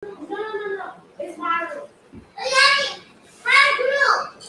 No. It's my room. My room.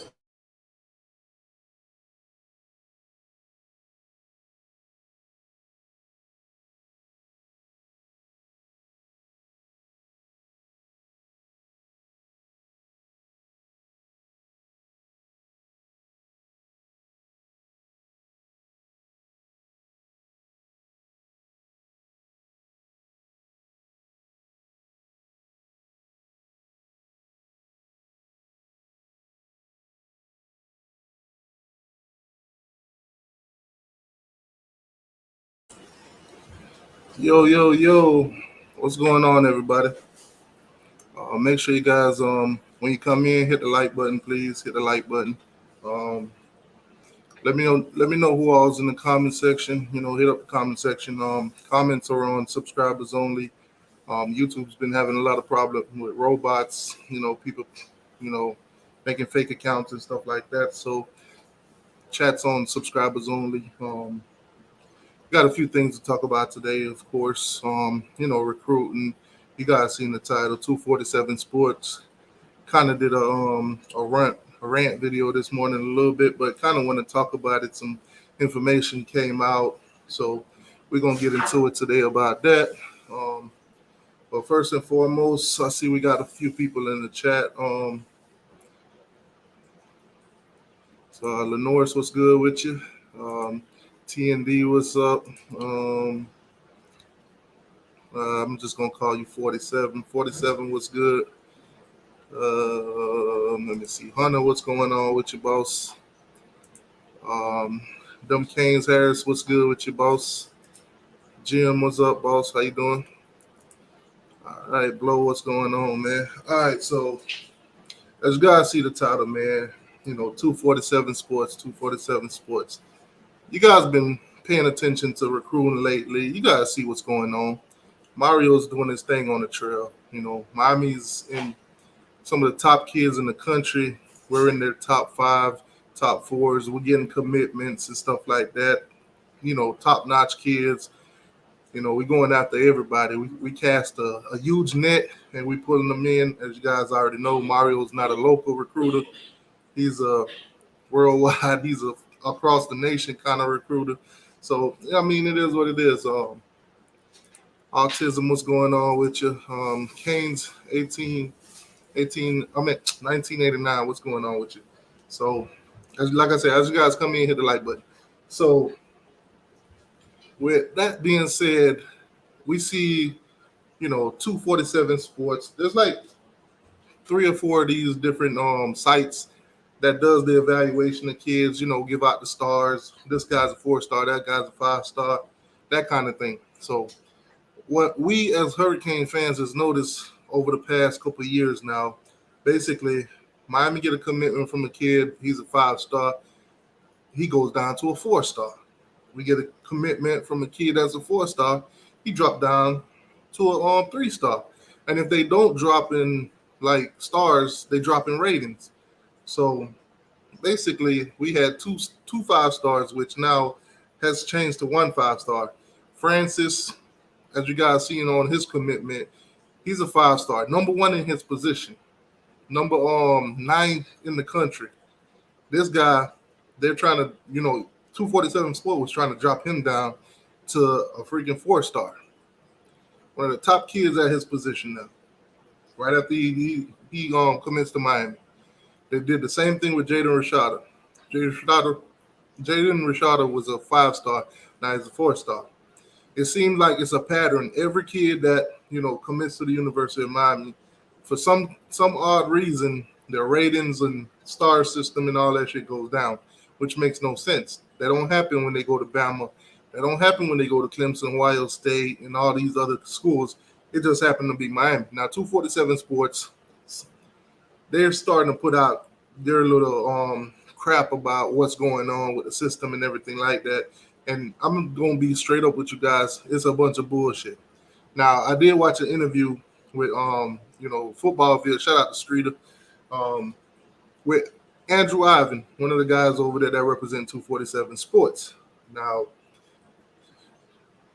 Yo, what's going on, everybody? Make sure you guys, when you come in, hit the like button, please. Hit the like button. Um, let me know who all's in the comment section. Hit up the comment section. Comments are on subscribers only. YouTube's been having a lot of problems with robots. People, you know, making fake accounts and stuff like that. So chats on subscribers only. Got a few things to talk about today, of course. Recruiting. You guys seen the title, 247 Sports. Kind of did a rant video this morning a little bit, but kind of want to talk about it. Some information came out, so we're gonna get into it today about that. Um, but first and foremost, I see we got a few people in the chat. Lenore's, what's good with you? TND, what's up? Um, I'm just gonna call you 47. 47, what's good? Let me see. Hunter, what's going on with your boss? Um, Dumb Canes Harris, what's good with your boss? Jim, what's up, boss? How you doing? All right, Blow, what's going on, man? All right, so as you guys see the title, man, 247 Sports, 247 Sports. You guys been paying attention to recruiting lately. You guys see what's going on. Mario's doing his thing on the trail. Miami's in some of the top kids in the country. We're in their top five, top fours. We're getting commitments and stuff like that. Top notch kids. We're going after everybody. We cast a huge net and we pulling them in. As you guys already know, Mario's not a local recruiter. He's a worldwide. He's a across the nation kind of recruiter. So I mean, it is what it is. Autism, what's going on with you? Kane's 18, I'm at 1989. What's going on with you? So, like I said, as you guys come in, hit the like button. So, with that being said, we see, 247 Sports. There's like three or four of these different sites that does the evaluation of kids. Give out the stars. This guy's a 4-star. That guy's a 5-star. That kind of thing. So, what we as Hurricane fans has noticed over the past couple of years now, basically, Miami get a commitment from a kid. He's a 5-star. He goes down to a 4-star. We get a commitment from a kid that's a 4-star. He dropped down to a 3-star. And if they don't drop in like stars, they drop in ratings. So basically, we had two 5-stars, which now has changed to 1 5-star. Francis, as you guys seen on his commitment, he's a 5-star, number one in his position, number 9 in the country. This guy, they're trying to, 247 Sport was trying to drop him down to a freaking 4-star. One of the top kids at his position now. Right after he commits to Miami, they did the same thing with Jaden Rashada. Jaden Rashada was a 5-star. Now he's a 4-star. It seems like it's a pattern. Every kid that commits to the University of Miami, for some odd reason, their ratings and star system and all that shit goes down, which makes no sense. That don't happen when they go to Bama. That don't happen when they go to Clemson, Ohio State, and all these other schools. It just happened to be Miami. Now, 247 Sports, they're starting to put out their little crap about what's going on with the system and everything like that. And I'm going to be straight up with you guys. It's a bunch of bullshit. Now, I did watch an interview with, Football Field. Shout out to Streeter. With Andrew Ivan, one of the guys over there that represent 247 Sports. Now,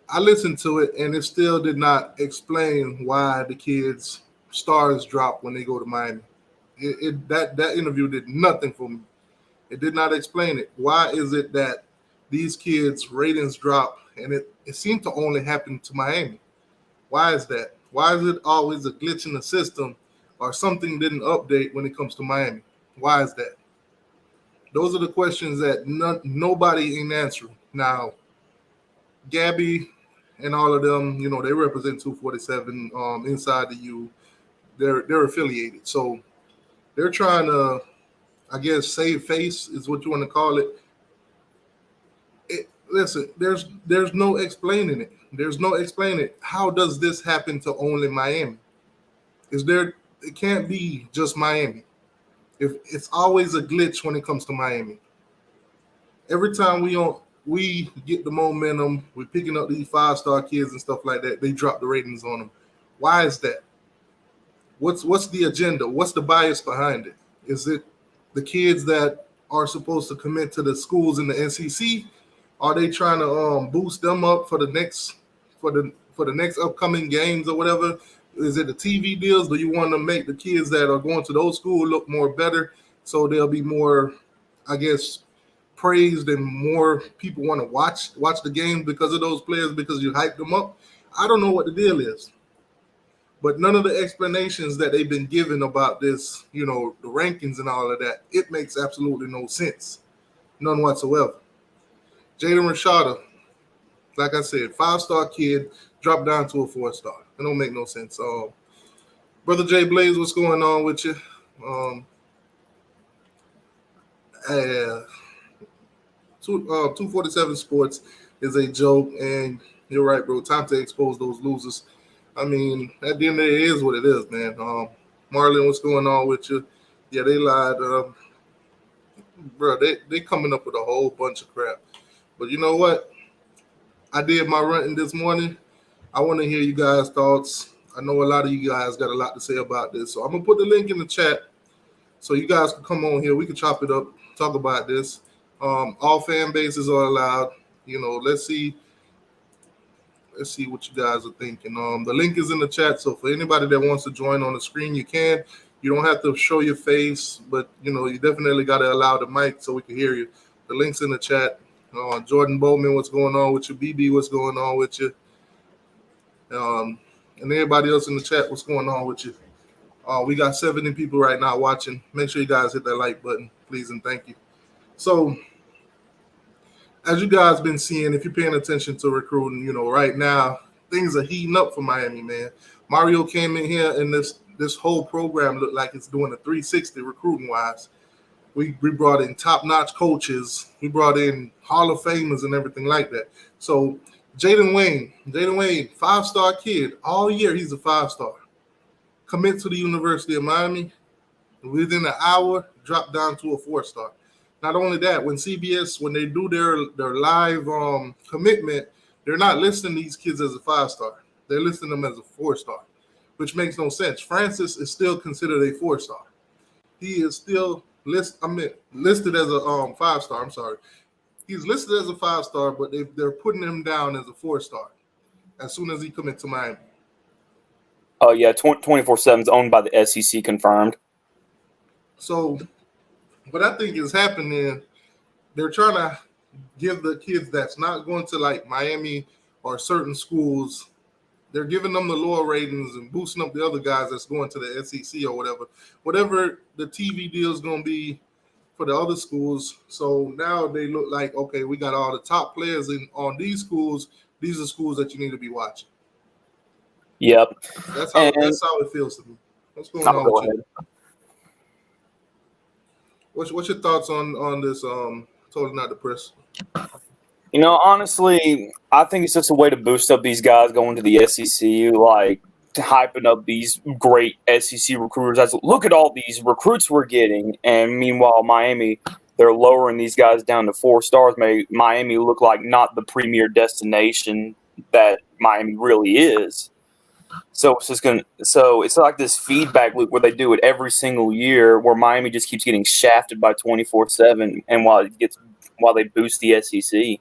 I listened to it, and it still did not explain why the kids stars drop when they go to Miami. That interview did nothing for me. It did not explain it. Why is it that these kids' ratings drop and it seemed to only happen to Miami? Why is that? Why is it always a glitch in the system or something didn't update when it comes to Miami? Why is that? Those are the questions that nobody ain't answering. Now, Gabby and all of them, they represent 247 inside the U. They're affiliated. So they're trying to, I guess, save face is what you want to call it. Listen, there's no explaining it. There's no explaining it. How does this happen to only Miami? It can't be just Miami. If it's always a glitch when it comes to Miami. Every time we get the momentum, we're picking up these 5-star kids and stuff like that, they drop the ratings on them. Why is that? What's the agenda? What's the bias behind it? Is it the kids that are supposed to commit to the schools in the SEC? Are they trying to boost them up for the next upcoming games or whatever? Is it the TV deals? Do you want to make the kids that are going to those schools look more better so they'll be more, I guess, praised and more people want to watch the game because of those players because you hyped them up? I don't know what the deal is. But none of the explanations that they've been given about this, the rankings and all of that, it makes absolutely no sense. None whatsoever. Jaden Rashada, like I said, 5-star kid, dropped down to a 4-star. It don't make no sense. Brother Jay Blaze, what's going on with you? 247 Sports is a joke, and you're right, bro. Time to expose those losers. I mean, at the end of the day, it is what it is, man. Marlon, what's going on with you? Yeah, they lied. Bro, they coming up with a whole bunch of crap. But you know what? I did my running this morning. I want to hear you guys' thoughts. I know a lot of you guys got a lot to say about this. So I'm going to put the link in the chat so you guys can come on here. We can chop it up, talk about this. All fan bases are allowed. Let's see what you guys are thinking. The link is in the chat. So for anybody that wants to join on the screen, you can. You don't have to show your face, but, you definitely got to allow the mic so we can hear you. The link's in the chat. Jordan Bowman, what's going on with you? BB, what's going on with you? And everybody else in the chat, what's going on with you? We got 70 people right now watching. Make sure you guys hit that like button, please, and thank you. So, as you guys been seeing, if you're paying attention to recruiting, right now, things are heating up for Miami, man. Mario came in here, and this whole program looked like it's doing a 360 recruiting-wise. We brought in top-notch coaches. We brought in Hall of Famers and everything like that. So Jaden Wayne, 5-star kid. All year he's a 5-star. Commit to the University of Miami. Within an hour, dropped down to a 4-star. Not only that, when CBS, when they do their live commitment, they're not listing these kids as a 5-star. They're listing them as a 4-star, which makes no sense. Francis is still considered a 4-star. He is still listed as a 5-star. I'm sorry. He's listed as a 5-star, but they're putting him down as a 4-star as soon as he commits to Miami. Oh, yeah, 24/7 is owned by the SEC, confirmed. So what I think is happening, they're trying to give the kids that's not going to like Miami or certain schools, they're giving them the lower ratings and boosting up the other guys that's going to the SEC or whatever the TV deal is going to be for the other schools. So now they look like, okay, we got all the top players on these schools. These are schools that you need to be watching. Yep. That's how it feels to me. What's going on with you? What's your thoughts on this totally not depressed? Honestly, I think it's just a way to boost up these guys going to the SEC, like hyping up these great SEC recruiters. As look at all these recruits we're getting, and meanwhile, Miami, they're lowering these guys down to 4 stars. Make Miami look like not the premier destination that Miami really is. So it's like this feedback loop where they do it every single year, where Miami just keeps getting shafted by 24/7, and while they boost the SEC.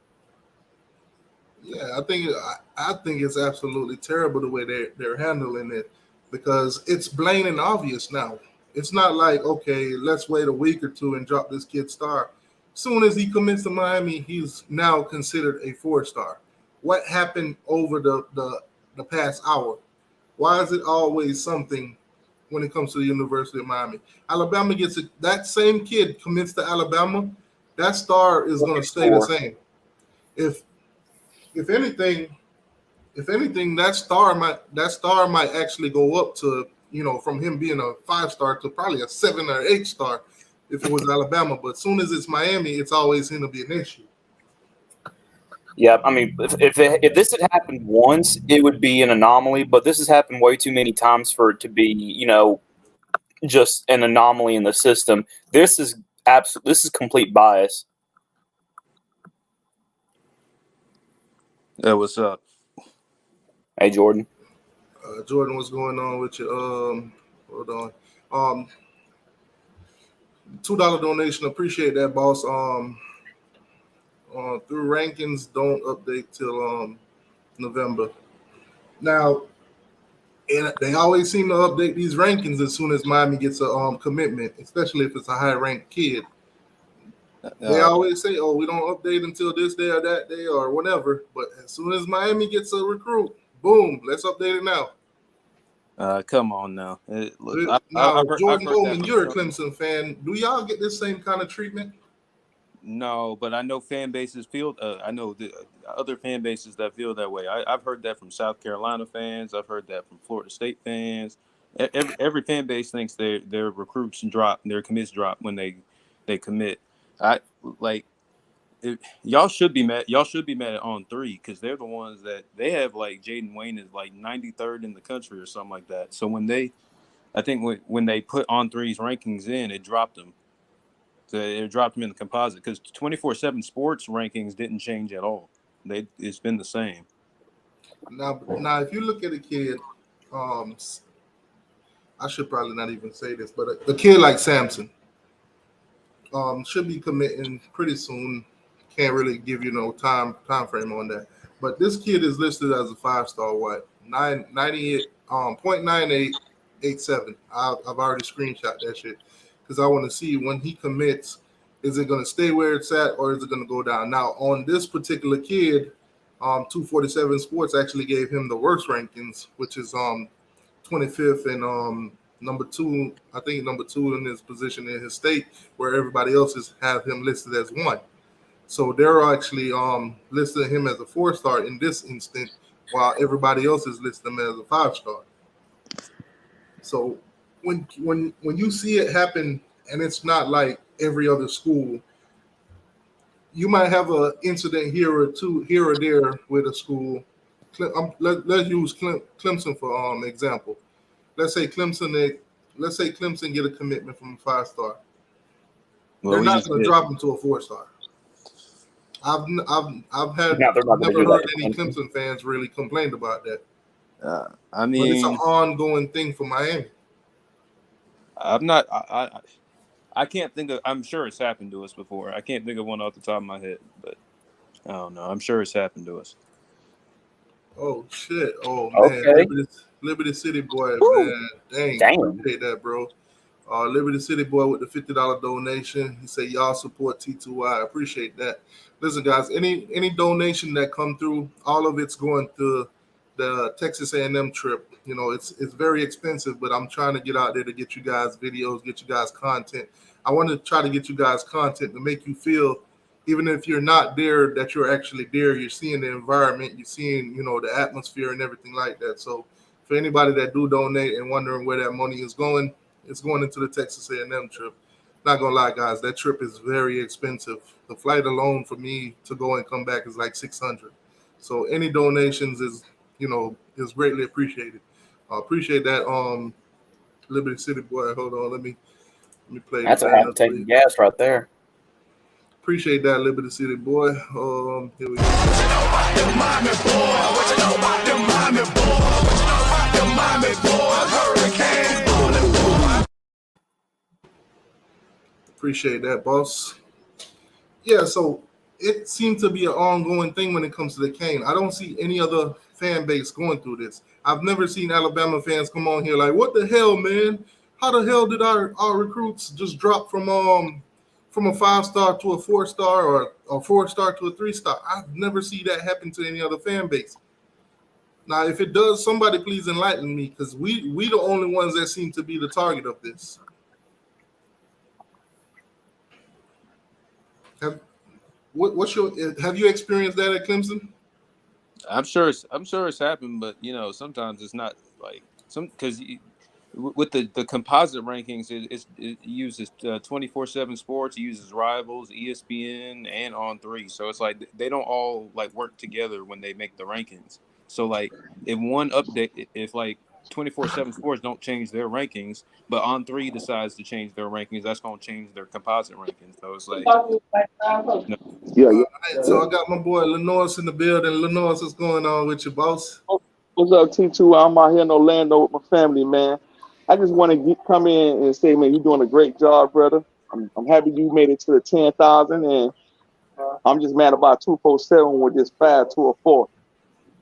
Yeah, I think it's absolutely terrible the way they're handling it. because it's plain and obvious now. It's not like, okay, let's wait a week or two and drop this kid's star. Soon as he commits to Miami, he's now considered a 4-star. What happened over the past hour? Why is it always something when it comes to the University of Miami? Alabama gets it. That same kid commits to Alabama, that star is going to stay the same. If if anything, that star might actually go up to, from him being a 5-star to probably a 7 or 8-star if it was Alabama. But as soon as it's Miami, it's always going to be an issue. Yeah, I mean, if this had happened once, it would be an anomaly. But this has happened way too many times for it to be, just an anomaly in the system. This is complete bias. Yeah, what's up? Hey, Jordan. Jordan, what's going on with you? Hold on. $2 donation. Appreciate that, boss. Through rankings, don't update till November. Now, and they always seem to update these rankings as soon as Miami gets a commitment, especially if it's a high-ranked kid. They always say, "Oh, we don't update until this day or that day or whatever." But as soon as Miami gets a recruit, boom, let's update it now. Come on now. Look, now, I've Jordan heard Bowman, that you're a Clemson fan. Do y'all get this same kind of treatment? No, but I know fan bases feel. I know the other fan bases that feel that way. I've heard that from South Carolina fans. I've heard that from Florida State fans. Every fan base thinks their recruits drop, their commits drop when they commit. Y'all should be mad. Y'all should be mad at on3 because they're the ones that they have like Jaden Wayne is like 93rd in the country or something like that. So I think when they put on3's rankings in, it dropped them. So it dropped them in the composite because 24/7 Sports rankings didn't change at all. It's been the same. Now, if you look at a kid, I should probably not even say this, but a kid like Samson should be committing pretty soon. Can't really give you no time frame on that. But this kid is listed as a 5-star. What 0.9887. I've already screenshot that shit because I want to see when he commits. Is it going to stay where it's at or is it going to go down? Now on this particular kid, 247 Sports actually gave him the worst rankings, which is 25th and number 2. I think number 2 in his position in his state, where everybody else have him listed as 1. So they're actually listing him as a 4-star in this instant, while everybody else is listing him as a 5-star. So when you see it happen, and it's not like every other school, you might have an incident here or there with a school. Let's use Clemson for example. Let's say Clemson get a commitment from a 5-star. They're not going to drop him to a 4-star. I've never heard any Clemson fans really complain about that. But it's an ongoing thing for Miami. I can't think of. I'm sure it's happened to us before. I can't think of one off the top of my head, but I don't know. I'm sure it's happened to us. Oh shit! Oh man, okay. Liberty City boy, woo. Man, dang, appreciate that, bro. Liberty City boy with the $50 donation. He said, "Y'all support T2Y." I appreciate that. Listen, guys, any donation that come through, all of it's going to the Texas A&M trip. It's very expensive, but I'm trying to get out there to get you guys videos, get you guys content. I want to try to get you guys content to make you feel, even if you're not there, that you're actually there. You're seeing the environment, you're seeing, the atmosphere and everything like that. So for anybody that do donate and wondering where that money is going, it's going into the Texas A&M trip. Not gonna lie, guys, that trip is very expensive. The flight alone for me to go and come back is like $600. So any donations is greatly appreciated. Appreciate that, Liberty City boy. Hold on, let me play. That's a half tank of gas right there. Appreciate that, Liberty City boy. Here we go. Appreciate that, boss. Yeah, so it seems to be an ongoing thing when it comes to the cane. I don't see any other fan base going through this. I've never seen Alabama fans come on here like, what the hell, man? How the hell did our recruits just drop from a 5-star to a 4-star or a 4-star to a 3-star? I've never seen that happen to any other fan base. Now, if it does, somebody please enlighten me, because we the only ones that seem to be the target of this. Have you experienced that at Clemson? I'm sure it's happened, but sometimes it's not like because with the composite rankings, it uses 24/7 Sports, it uses Rivals, ESPN, and On3. So it's like they don't all like work together when they make the rankings. So like if one update, if like 24/7 Sports don't change their rankings, but On3 decides to change their rankings, that's going to change their composite rankings. So it's like, Yeah. Right, so I got my boy Lenoris in the building. Lenoris, what's going on with you, boss? What's up, T2Y? I'm out here in Orlando with my family, man. I just want to come in and say, man, you're doing a great job, brother. I'm happy you made it to the 10,000, and I'm just mad about 247 with this 5 to a 4.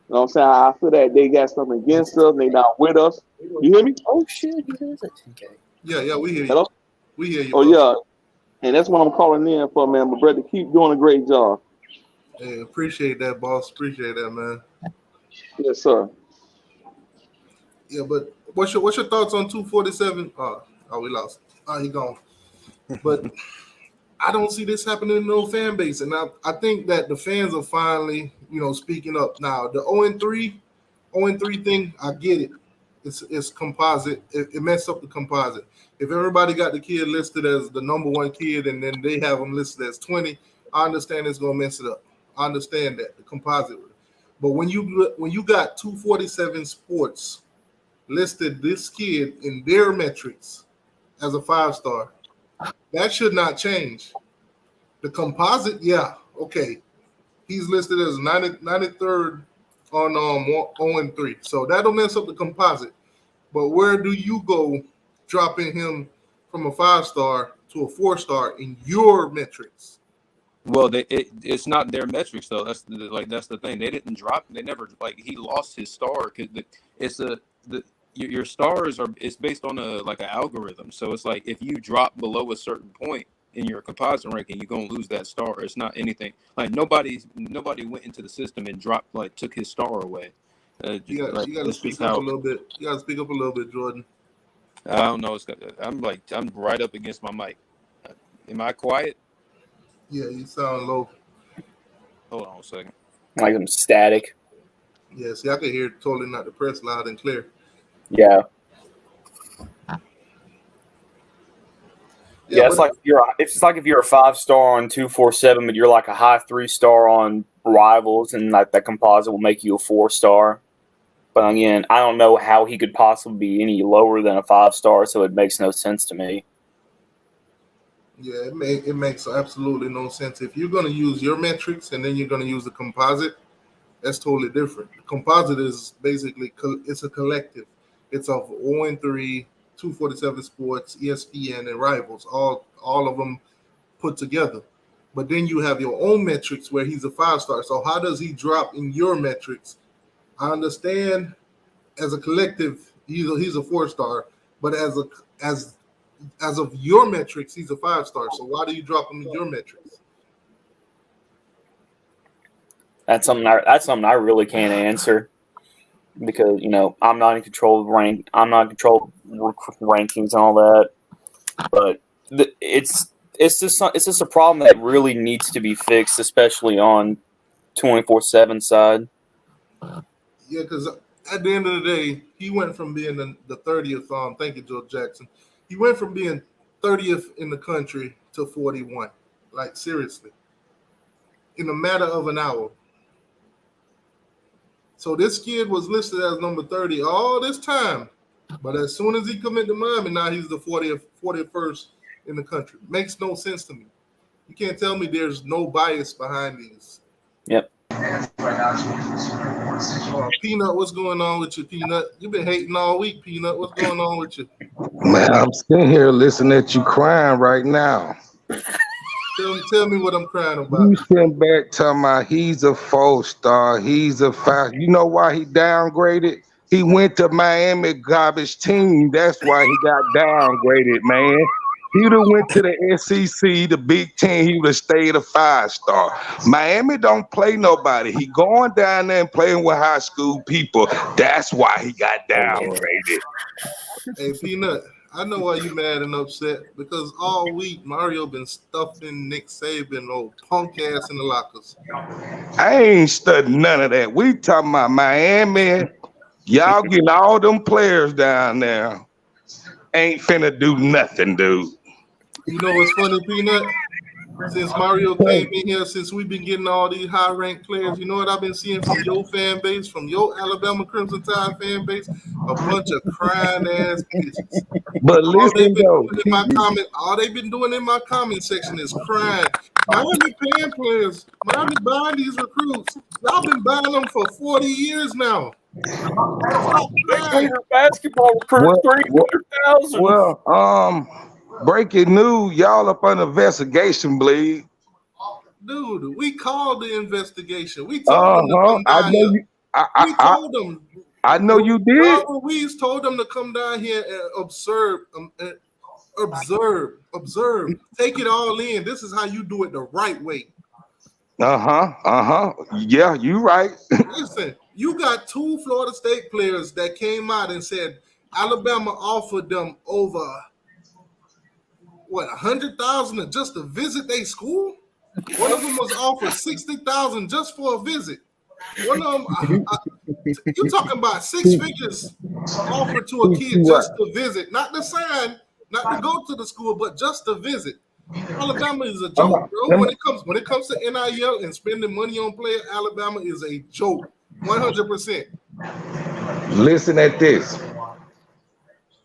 You know what I'm saying? I feel that they got something against us. They not with us. You hear me? Oh shit, he is at 10K. Yeah, we hear you. Hello? We hear you. Oh, boss. yeah. And that's what I'm calling in for, man. My brother, keep doing a great job. Hey, appreciate that, boss. Appreciate that, man. Yes, sir. Yeah, but what's your thoughts on 247? Oh, we lost. Oh, he gone. But I don't see this happening in no fan base, and I think that the fans are finally, speaking up now. The 0-3 thing, I get it. It's composite. It messed up the composite. If everybody got the kid listed as the number 1 kid, and then they have them listed as 20, I understand it's gonna mess it up. I understand that the composite. But when you got 247 Sports listed this kid in their metrics as a 5-star, that should not change. The composite, yeah, okay. He's listed as 93rd on 0-3. So that'll mess up the composite. But where do you go dropping him from a 5-star to a 4-star in your metrics? well, it's not their metrics though. That's the thing. They didn't drop. They never he lost his star because your stars it's based on an algorithm. So it's like if you drop below a certain point in your composite ranking, you're gonna lose that star. It's not anything like nobody went into the system and took his star away. You got to speak up a little bit. You got to speak up a little bit, Jordan. I don't know. I'm right up against my mic. Am I quiet? Yeah, you sound low. Hold on a second. Like I'm static. Yeah, see, I can hear totally not the press loud and clear. Yeah. Yeah, it's like if you're a 5-star on 247, but you're like a high 3-star on Rivals, and like that composite will make you a 4-star. But again, I don't know how he could possibly be any lower than a 5-star, so it makes no sense to me. Yeah, it makes absolutely no sense. If you're going to use your metrics and then you're going to use the composite, that's totally different. The composite is basically it's a collective. It's of 0-3, 247 Sports, ESPN, and Rivals, all of them put together. But then you have your own metrics where he's a 5-star. So how does he drop in your metrics? I understand as a collective, he's a 4-star, but as of your metrics, he's a 5-star. So why do you drop him in your metrics? That's something I really can't answer, because I'm not in control of I'm not in control of rankings and all that. But it's just a problem that really needs to be fixed, especially on 24/7 side. Yeah, because at the end of the day, he went from being the 30th. Thank you, Joe Jackson. He went from being 30th in the country to 41. Like, seriously. In a matter of an hour. So this kid was listed as number 30 all this time. But as soon as he committed to Miami, now he's the 41st in the country. Makes no sense to me. You can't tell me there's no bias behind these. Yep. Peanut, what's going on with you, Peanut? You've been hating all week, Peanut. What's going on with you? Man, I'm sitting here listening at you crying right now. Tell me what I'm crying about. You sitting back talking about he's a 4-star, he's a 5. You know why he downgraded? He went to Miami garbage team. That's why he got downgraded, man. He would have went to the SEC, the Big Ten. He would have stayed a 5-star. Miami don't play nobody. He going down there and playing with high school people. That's why he got downgraded. Hey, Peanut, I know why you mad and upset, because all week Mario been stuffing Nick Saban old punk ass in the lockers. I ain't studying none of that. We talking about Miami. Y'all getting all them players down there. Ain't finna do nothing, dude. You know what's funny, Peanut? Since Mario came in here, since we've been getting all these high-ranked players, you know what I've been seeing from your fan base, from your Alabama Crimson Tide fan base? A bunch of crying-ass bitches. But listen, though. All they've been doing in my comment section is crying. Miami paying players. Miami buying these recruits. Y'all been buying them for 40 years now. Stop crying. Basketball recruit 300,000. Well, breaking news, y'all up on investigation, bleed. Dude, we called the investigation. We told them to come down here. We told them. I know you did. Robert Weeds told them to come down here and observe. Take it all in. This is how you do it the right way. Yeah, you right. Listen, you got 2 Florida State players that came out and said Alabama offered them over $100,000 just to visit their school. One of them was offered $60,000 just for a visit. One of them, you talking about 6 figures offered to a kid just to visit, not to sign, not to go to the school, but just to visit. Alabama is a joke, bro. When it comes to NIL and spending money on players, Alabama is a joke, 100%. Listen at this.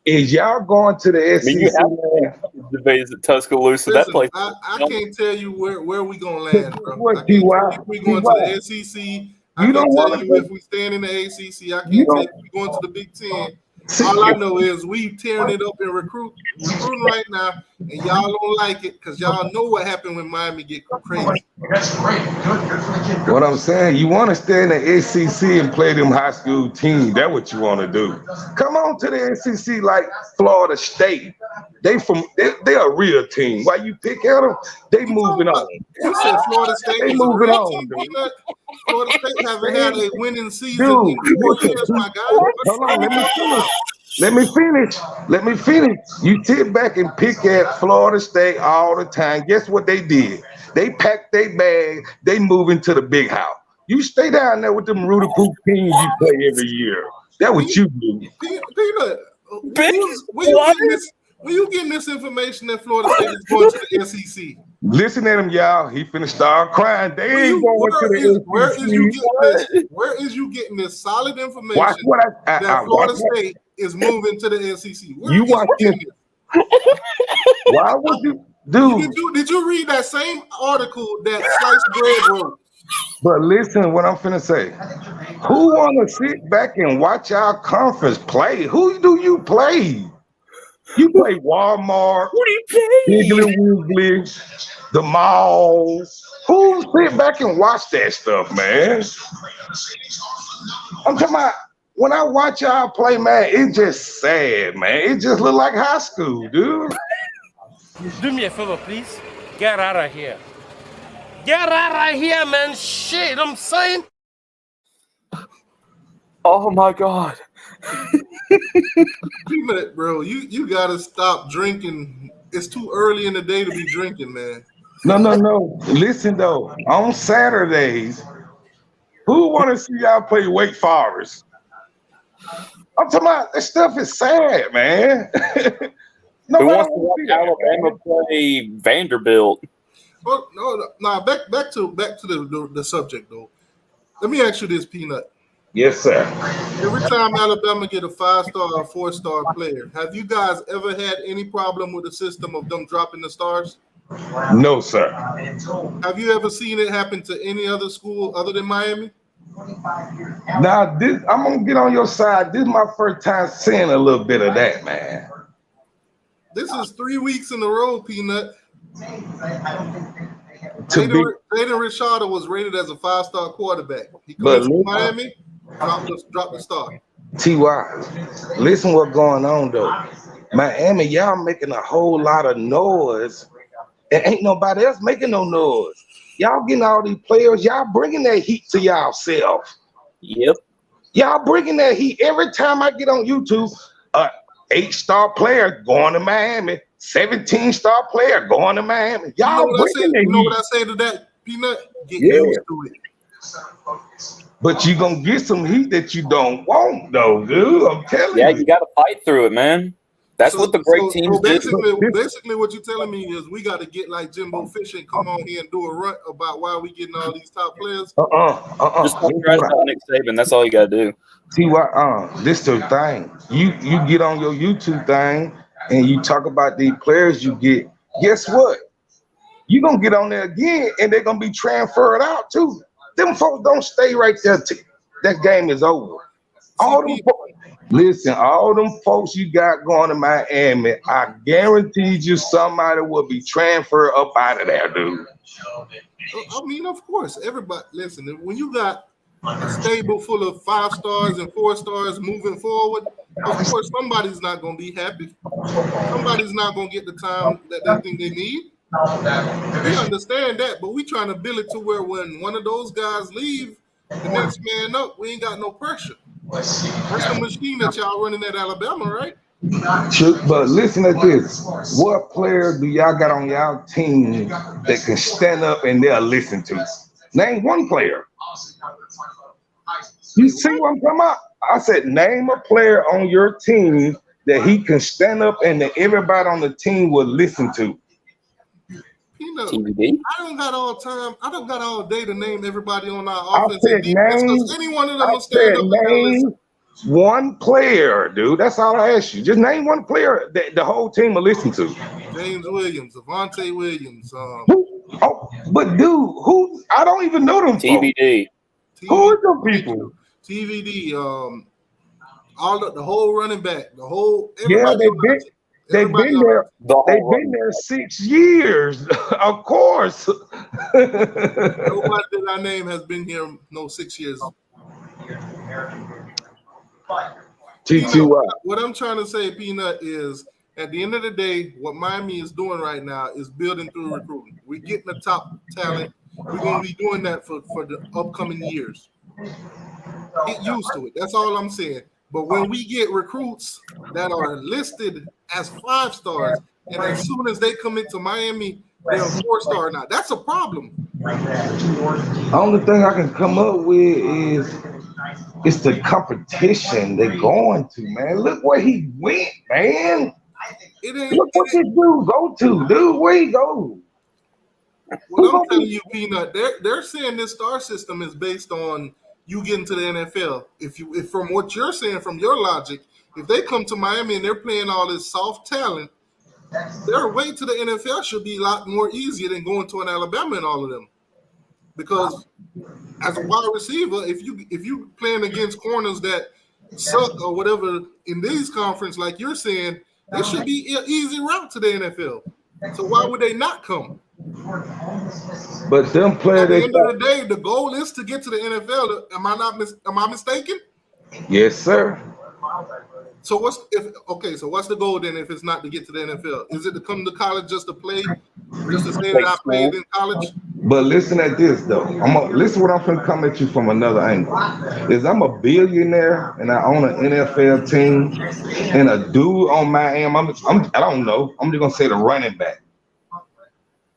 Is y'all going to the SEC? You have to debate at Tuscaloosa. That place. I can't tell you where we gonna land, bro. What, I can't tell you if we going to the SEC. I can't tell you if we stand in the ACC. I can't tell you if we going to the Big Ten. All I know is we tearing it up in recruiting right now, and y'all don't like it because y'all know what happened when Miami get crazy. What I'm saying, you want to stay in the SEC and play them high school teams. That's what you want to do. Come on to the SEC like Florida State. They're a real team. Why you pick at them? They moving on. You said Florida State they is moving a real on, team. dude. Florida State haven't had a winning season in 4 years, my guy. Hold on, let me finish. You sit back and pick at Florida State all the time. Guess what they did? They packed their bag. They move into the big house. You stay down there with them Rudy Poop teams you play every year. That's what you do. Peanut, where you getting this information that Florida State is going to the SEC? Listen at him, y'all. He finna start crying. They ain't going to the SEC. Where is you getting this solid information that Florida State is moving to the SEC? You watch this. Why would you, dude? Did you read that same article that Sliced Bread wrote? But listen, what I'm finna say. Who wanna sit back and watch our conference play? Who do you play? You play Walmart, Who do you play? Piggly Wiggly, the malls. Who sit back and watch that stuff, man? I'm talking about when I watch y'all play, man, it's just sad, man. It just look like high school, dude. Do me a favor, please. Get out of here. Get out of here, man. Shit, I'm saying. Oh my God. Peanut, bro, you gotta stop drinking. It's too early in the day to be drinking, man. No. Listen though, on Saturdays, who want to see y'all play Wake Forest? I'm talking about that stuff is sad, man. Who wants to watch Alabama play Vanderbilt? Well, no. Back to the subject though. Let me ask you this, Peanut. Yes, sir. Every time Alabama get a 5-star or 4-star player, have you guys ever had any problem with the system of them dropping the stars? No, sir. Have you ever seen it happen to any other school other than Miami? Now, I'm gonna get on your side. This is my first time seeing a little bit of that, man. This is 3 weeks in a row, Peanut. Jaden Rashada was rated as a 5-star quarterback. He comes from Miami, dropped the star. T.Y., listen what's going on though. Miami, y'all making a whole lot of noise, and ain't nobody else making no noise. Y'all getting all these players, y'all bringing that heat to y'all self. Yep. Y'all bringing that heat. Every time I get on YouTube, 8-star player going to Miami, 17-star player going to Miami. You know Y'all what I say? bringing that You know heat. what I say to that, Peanut? Get Yeah. used to it. But you gonna get some heat that you don't want though, dude. I'm telling Yeah, you. you got to fight through it, man. That's what the great teams do. Basically, what you're telling me is we got to get like Jimbo Fisher and come on here and do a run about why we getting all these top players. Just talk trash about Nick Saban. That's all you got to do. This the thing. You get on your YouTube thing and you talk about these players you get. Guess what? You gonna get on there again and they're gonna be transferred out too. Them folks don't stay right there. That game is over. All them folks you got going to Miami, I guarantee you somebody will be transferred up out of there, dude. I mean, of course, everybody. Listen, when you got a stable full of 5 stars and 4 stars moving forward, of course, somebody's not going to be happy. Somebody's not going to get the time that they think they need. We understand that, but we trying to build it to where when one of those guys leave, the next man up, we ain't got no pressure. That's the machine that y'all running at Alabama, right? But listen to this. What player do y'all got on y'all team that can stand up and they'll listen to? Name one player. You see what I'm talking about? I said, name a player on your team that he can stand up and that everybody on the team will listen to. TBD. I don't got all time. I don't got all day to name everybody on our offense and defense because any one of them will stand up and listen. One player, dude. That's all I asked you. Just name one player that the whole team will listen to. James Williams, Avante Williams. But dude, who? I don't even know them. TBD. Who are them people? TVD. All the whole running back, the whole. Yeah, they've been there. They've been there 6 years, of course. Nobody that I name has been here 6 years. T2Y. What I'm trying to say, Peanut, is at the end of the day, what Miami is doing right now is building through recruiting. We're getting the top talent. We're going to be doing that for the upcoming years. Get used to it. That's all I'm saying. But when we get recruits that are listed as 5 stars, and as soon as they come into Miami, they're 4-star now. That's a problem. The only thing I can come up with is it's the competition they're going to, man. Look where he went, man. Look what this dude go to, dude. Where he go? What I'm telling you, Peanut, they're saying this star system is based on you getting to the NFL. If from what you're saying, from your logic, if they come to Miami and they're playing all this soft talent, their way to the NFL should be a lot more easier than going to an Alabama and all of them. Because as a wide receiver, if you playing against corners that suck or whatever in these conference, like you're saying, it should be an easy route to the NFL. So why would they not come? But them players, at the end of the day, the goal is to get to the NFL. Am I mistaken? Yes, sir. So what's the goal then if it's not to get to the NFL? Is it to come to college just to play, just to say that I played in college? But listen at this though. Listen what I'm going to come at you from another angle. Is I'm a billionaire and I own an NFL team and a dude on Miami. I don't know. I'm just gonna say the running back.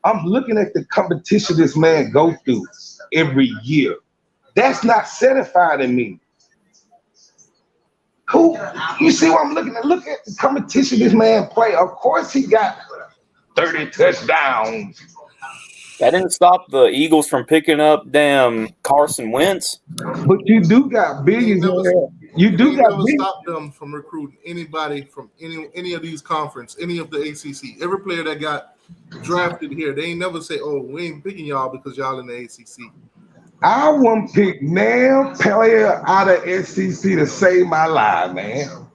I'm looking at the competition this man go through every year. That's not satisfied in me. Who? You see what I'm looking at? Look at the competition this man play. Of course he got 30 touchdowns. That didn't stop the Eagles from picking up damn Carson Wentz. But you do got billions in there. You do got never stop them from recruiting anybody from any of these conference, any of the ACC. Every player that got drafted here, they ain't never say, "Oh, we ain't picking y'all because y'all in the ACC." I wouldn't pick no player out of SEC to save my life, man.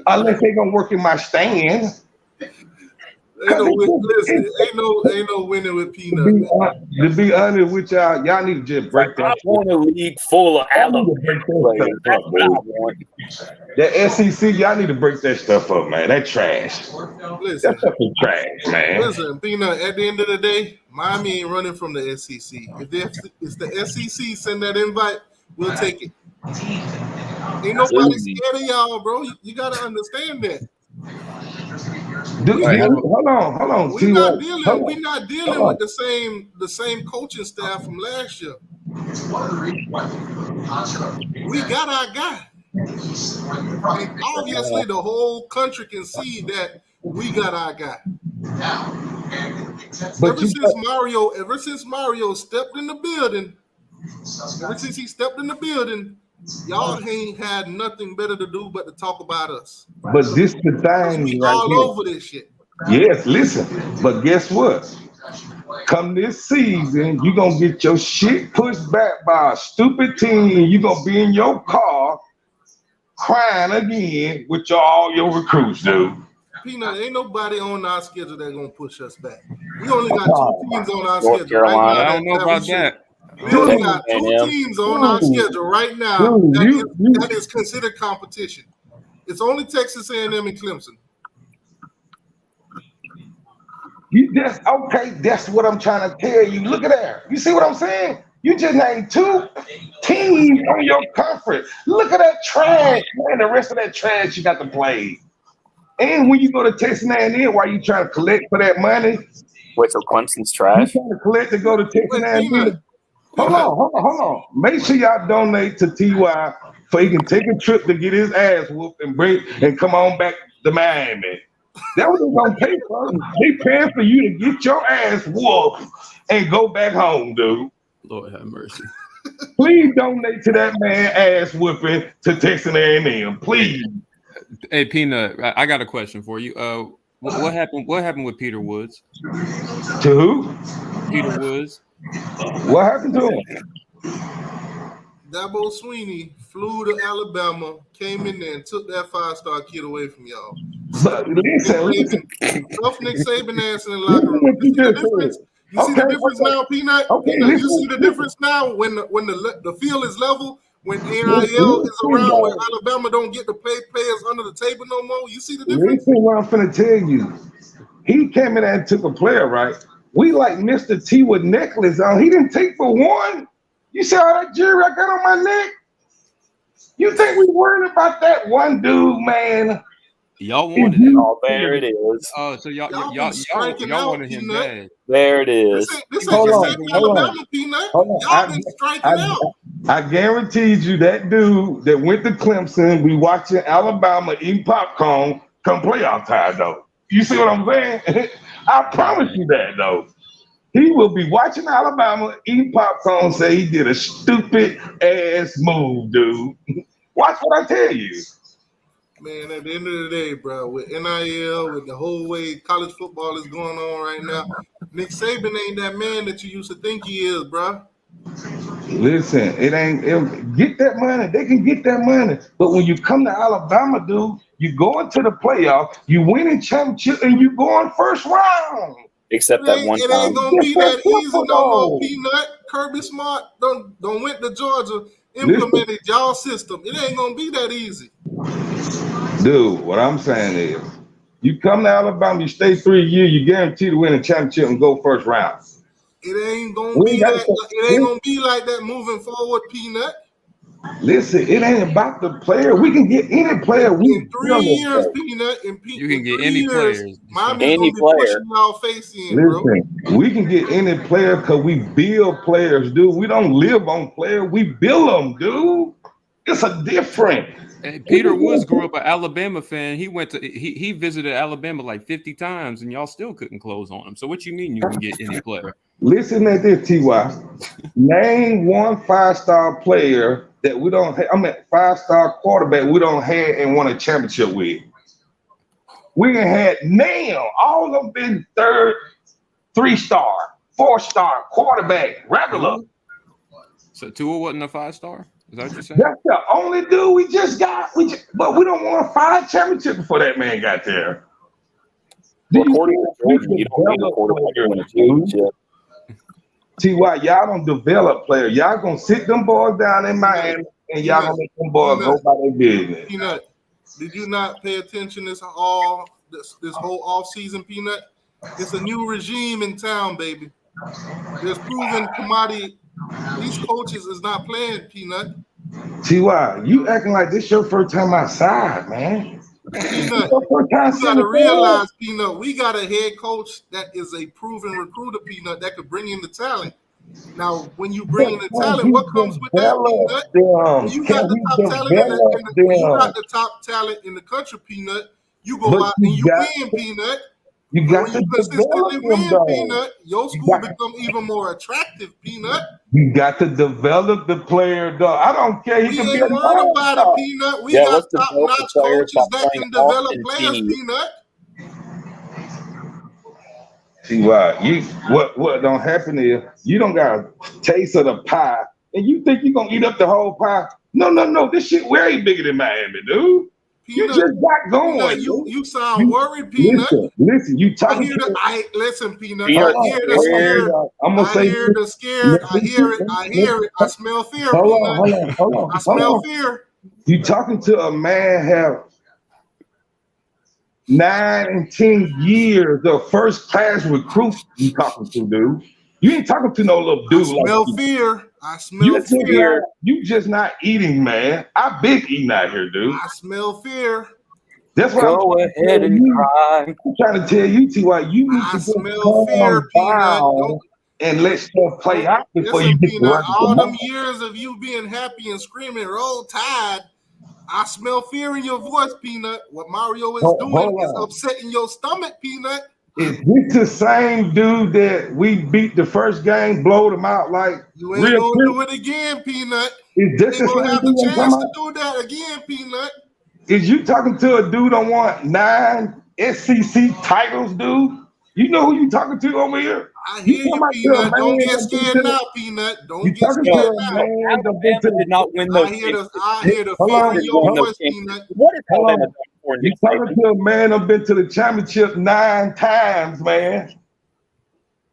Unless they gonna work in my stand. Listen, ain't no winning with Peanut. To be honest with y'all need to just break that. I want a league full of Alabama players. That's what I want. The SEC, y'all need to break that stuff up, man. That trash. Listen, That stuff is trash, man. listen, Peanut. At the end of the day, Miami ain't running from the SEC. If the SEC send that invite, we'll take it. Ain't nobody scared of y'all, bro. You gotta understand that. Hold on. We're not dealing with the same coaching staff from last year. We got our guy. And obviously the whole country can see that we got our guy. Ever since Mario stepped in the building, y'all ain't had nothing better to do but to talk about us. But this the thing, we right all here. over this shit. Yes, listen. But guess what? Come this season, you're gonna get your shit pushed back by a stupid team, and you're gonna be in your car crying again with all your recruits, dude. Peanut, ain't nobody on our schedule that's gonna push us back. We only got 2 teams on our North schedule Carolina. right now. I don't know about that. We only got 2 teams on our schedule right now that is considered competition. It's only Texas A&M and Clemson. That's what I'm trying to tell you. Look at that. You see what I'm saying? You just named 2 teams on your conference. Look at that trash, man. The rest of that trash you got to play. And when you go to Texas A&M, why you trying to collect for that money? Wait, so Clemson's You trash? trying to collect to go to Texas A&M? Peanut. Hold on. Make sure y'all donate to TY so he can take a trip to get his ass whooped and come on back to Miami. That's what they're gonna pay for. They paying for you to get your ass whooped and go back home, dude. Lord have mercy. Please donate to that man ass whooping to Texas A&M, please. Hey, Peanut, I got a question for you. What happened? What happened with Peter Woods? To who? Peter Woods. What happened to him? Dabo Sweeney flew to Alabama, came in there and took that 5-star kid away from y'all. But listen. Stuff Nick Saban ass in the locker room. You see the difference? You see the difference now, Peanut? Peanut, you see the difference now when the field is level, when NIL is around, when Alabama don't get to pay players under the table no more. You see the difference? Listen what I'm finna tell you. He came in there and took a player, right? We like Mr. T with necklace on. He didn't take for one. You see all that jewelry I got on my neck? You think we worried about that one dude, man? Y'all wanted it. Oh, there it is. Oh, so y'all wanted him bad. There it is. This ain't the same Alabama, Peanut. Y'all been striking out. I guaranteed you that dude that went to Clemson be watching Alabama eating popcorn come playoff time, though. You see what I'm saying? I promise you that, though. He will be watching Alabama eating popcorn, say he did a stupid ass move, dude. Watch what I tell you. Man, at the end of the day, bro, with NIL, with the whole way college football is going on right now, Nick Saban ain't that man that you used to think he is, bro. Listen, get that money. They can get that money. But when you come to Alabama, dude, you go into the playoff, you win in championship, and you go in first round. Except that one time. It ain't gonna be that easy no more, Peanut. Kirby Smart don't went to Georgia, implemented y'all system. It ain't gonna be that easy. Dude, what I'm saying is, you come to Alabama, you stay 3 years, you guarantee to win a championship and go first round. It ain't gonna be that. It ain't gonna be like that moving forward, Peanut. Listen, it ain't about the player. We can get any player. In 3 years, Peanut. You can get any players. Any player. Y'all face in, listen, bro. we can get any player because we build players, dude. We don't live on players. We build them, dude. It's a different. Peter Woods grew up an Alabama fan. He visited Alabama like 50 times, and y'all still couldn't close on him. So what you mean you can get any player? Listen at this, TY. Name one 5-star player that we don't have. 5-star quarterback we don't have and won a championship with. We had now all of them been 3-star, 4-star quarterback regular. So Tua wasn't a 5-star? Is that what you're saying? That's the only dude we just got. But we don't want 5 championships before that man got there. According to Jordan, you don't need a quarterback to win a championship. T.Y., y'all don't develop players. Y'all gonna sit them boys down in Miami and y'all gonna let them boys go by their business. Peanut, did you not pay attention this whole off season, Peanut? It's a new regime in town, baby. There's proven commodity. These coaches is not playing, Peanut. T.Y., you acting like this your first time outside, man. Peanut, you gotta realize, Peanut, we got a head coach that is a proven recruiter, Peanut, that could bring in the talent. Now, when you bring in the talent, what comes with that, Peanut? When you got the top talent in the country, Peanut, you go out and you win, Peanut. You got when you consistently win, Peanut, your school become even more attractive, Peanut. You got to develop the player, though. I don't care. We ain't worried about it, Peanut. We got top-notch coaches that can develop players, Peanut. See why what don't happen is you don't got a taste of the pie, and you think you're gonna eat up the whole pie. No. This shit way bigger than Miami, dude. Peanut, you just got going. Peanut, you sound worried, Peanut. Listen, you talking listen, Peanut. I hear the scared. I'm gonna say hear the scared. I hear it. I smell fear, Peanut. Hold on. I smell fear. You talking to a man have 9 and 10 years of first class recruits you talking to, dude. You ain't talking to no little dude. I smell fear. I smell fear. You just not eating, man. I big eating out here, dude. I smell fear. That's what Go ahead and cry. I'm trying to tell you, T.Y. You need to smell fear, Peanut. And let stuff play out before you get Peanut, all them years of you being happy and screaming, roll tide. I smell fear in your voice, Peanut. What Mario is doing is upsetting your stomach, Peanut. Is this the same dude that we beat the first game, blowed him out like you ain't gonna do it again, Peanut? Is this you ain't gonna have the chance to do that again, Peanut? Is you talking to a dude that want 9 SEC titles, dude? You know who you talking to over here? I hear you, Peanut. Don't get scared now, Peanut. Don't get scared now. Alabama did not win those. I hear the fear in your voice, Peanut. What is Alabama doing for you? Talking to a man who's been to the championship 9 times, man.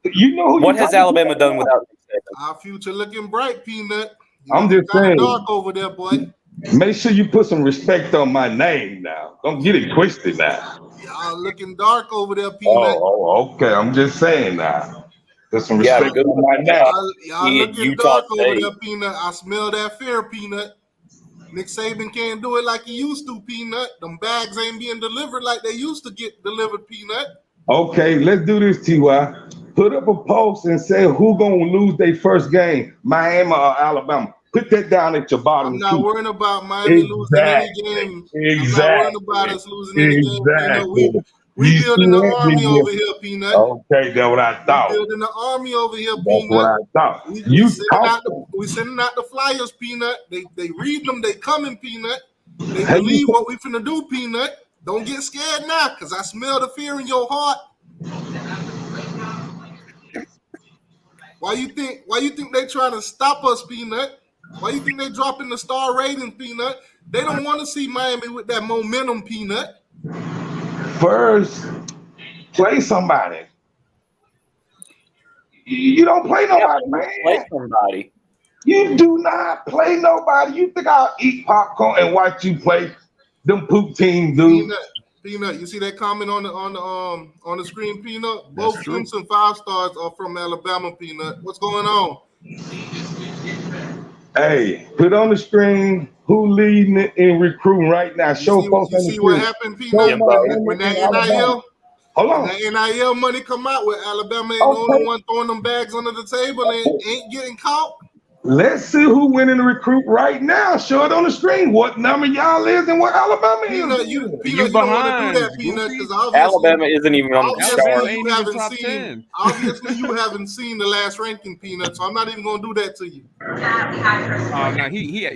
You know who? What has Alabama done without Nick Saban? Our future looking bright, Peanut. I'm just saying. Dark over there, boy. Make sure you put some respect on my name now. Don't get it twisted now. Y'all looking dark over there, Peanut. Oh, okay. I'm just saying now. There's some respect on my name. Y'all looking dark over there, Peanut. I smell that fear, Peanut. Nick Saban can't do it like he used to, Peanut. Them bags ain't being delivered like they used to get delivered, Peanut. Okay, let's do this, T.Y. Put up a post and say who gonna lose their first game, Miami or Alabama. Put that down at your bottom. I'm not worrying about Miami losing any game. I'm not worrying about us losing any game. We building the army over here, Peanut. Okay, that's what I thought. We building the army over here, That's Peanut. what I thought. We sending out the flyers, Peanut. They read them, they coming, Peanut. They believe what we finna do, Peanut. Don't get scared now, because I smell the fear in your heart. Why you think they trying to stop us, Peanut? Why you think they dropping the star rating, Peanut? They don't want to see Miami with that momentum, Peanut. First, play somebody. You don't play nobody, man. Play somebody. You do not play nobody. You think I'll eat popcorn and watch you play them poop teams, dude? Peanut, you see that comment on the screen, Peanut? Both Clemson 5 stars are from Alabama, Peanut. What's going on? Hey, put on the screen who leading it in recruiting right now. Show folks on the screen. You see what happened, Peanut? When that NIL, that NIL money come out with Alabama ain't the only one throwing them bags under the table and ain't getting caught. Let's see who winning the recruit right now. Show it on the screen. What number y'all is and what Alabama is. Peanut, you don't want to do that, Peanut, because Alabama isn't even on the chart. Obviously, you haven't seen the last ranking, Peanut. So I'm not even gonna do that to you.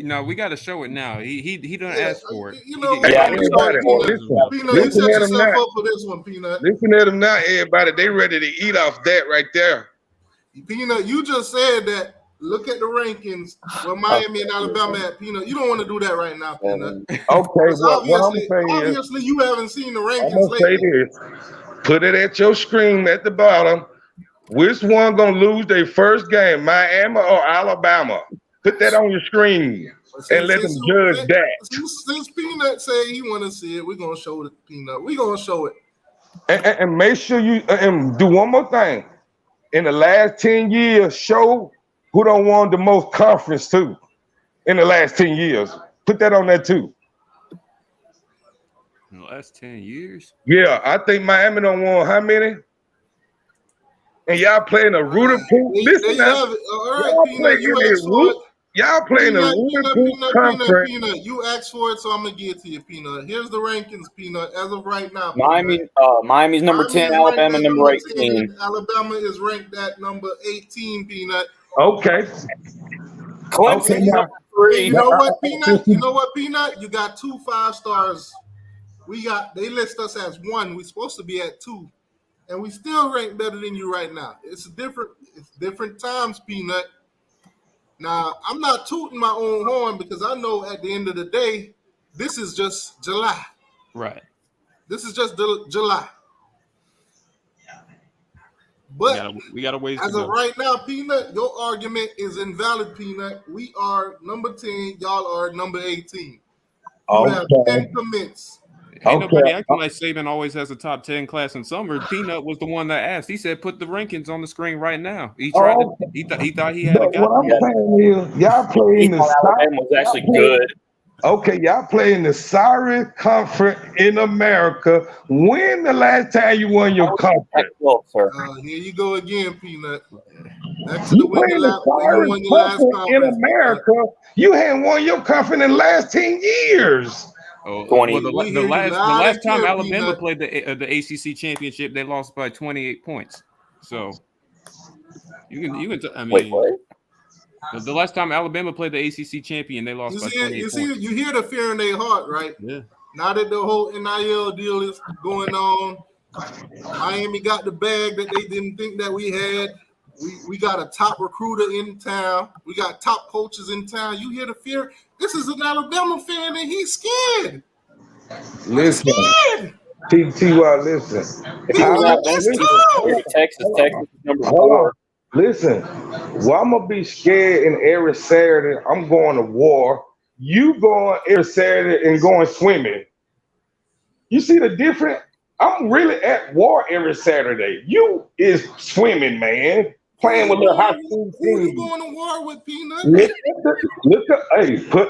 No, we got to show it now. He don't ask for it. You know, Peanut, you set yourself up for this one, Peanut. Listen at them now, everybody. They ready to eat off that right there. Peanut, you just said that. Look at the rankings where Miami and Alabama at, Peanut. You don't want to do that right now, Peanut. Okay, obviously you haven't seen the rankings lately. Put it at your screen at the bottom. Which one gonna lose their first game, Miami or Alabama? Put that on your screen and let them judge that. Since Peanut say he want to see it, we're gonna show it. Peanut, we're gonna show it. And make sure you and do one more thing. In the last 10 years, show who don't won the most conference too. In the last 10 years, put that on there too. In the last 10 years? Yeah, I think Miami don't won how many? And y'all playing a rooter pool. Listen now, y'all playing a rooter pool conference. Peanut, you asked for it, so I'm gonna give it to you, Peanut. Here's the rankings, Peanut, as of right now. Miami's number 10, Alabama number 18. Alabama is ranked at number 18, Peanut. Okay. Clemson number 3. You know what, Peanut? You know what, Peanut? You got 2 5 stars. They list us as 1. We're supposed to be at 2. And we still rank better than you right now. It's different times, Peanut. Now, I'm not tooting my own horn because I know at the end of the day, this is just July. Right. This is just July. But we got a ways to as go. of right now, Peanut, your argument is invalid, Peanut. We are number 10. Y'all are number 18. You have 10 commits. Ain't nobody acting like Saban always has a top 10 class in summer. Peanut was the one that asked. He said, "Put the rankings on the screen right now." He tried to. He thought he had a guy. What I'm saying is, y'all playing the Alabama was actually good. Okay, y'all playing the sorry conference in America. When the last time you won your conference? Here you go again, Peanut. You playing the sorry conference in America. You hadn't won your conference in the last 10 years. Oh, well, the last time Alabama played the ACC championship, they lost by 28 points. So you can. I mean, the last time Alabama played the ACC champion, they lost by 28 points. You hear the fear in their heart, right? Yeah. Now that the whole NIL deal is going on, Miami got the bag that they didn't think that we had. We got a top recruiter in town. We got top coaches in town. You hear the fear? This is an Alabama fan, and he's scared. Listen, T2Y, listen. Texas number 4. Listen, well, I'm gonna be scared and every Saturday I'm going to war. You going every Saturday and going swimming. You see the difference? I'm really at war every Saturday. You is swimming, man. Playing with little high school teams. Who you going to war with, Peanut?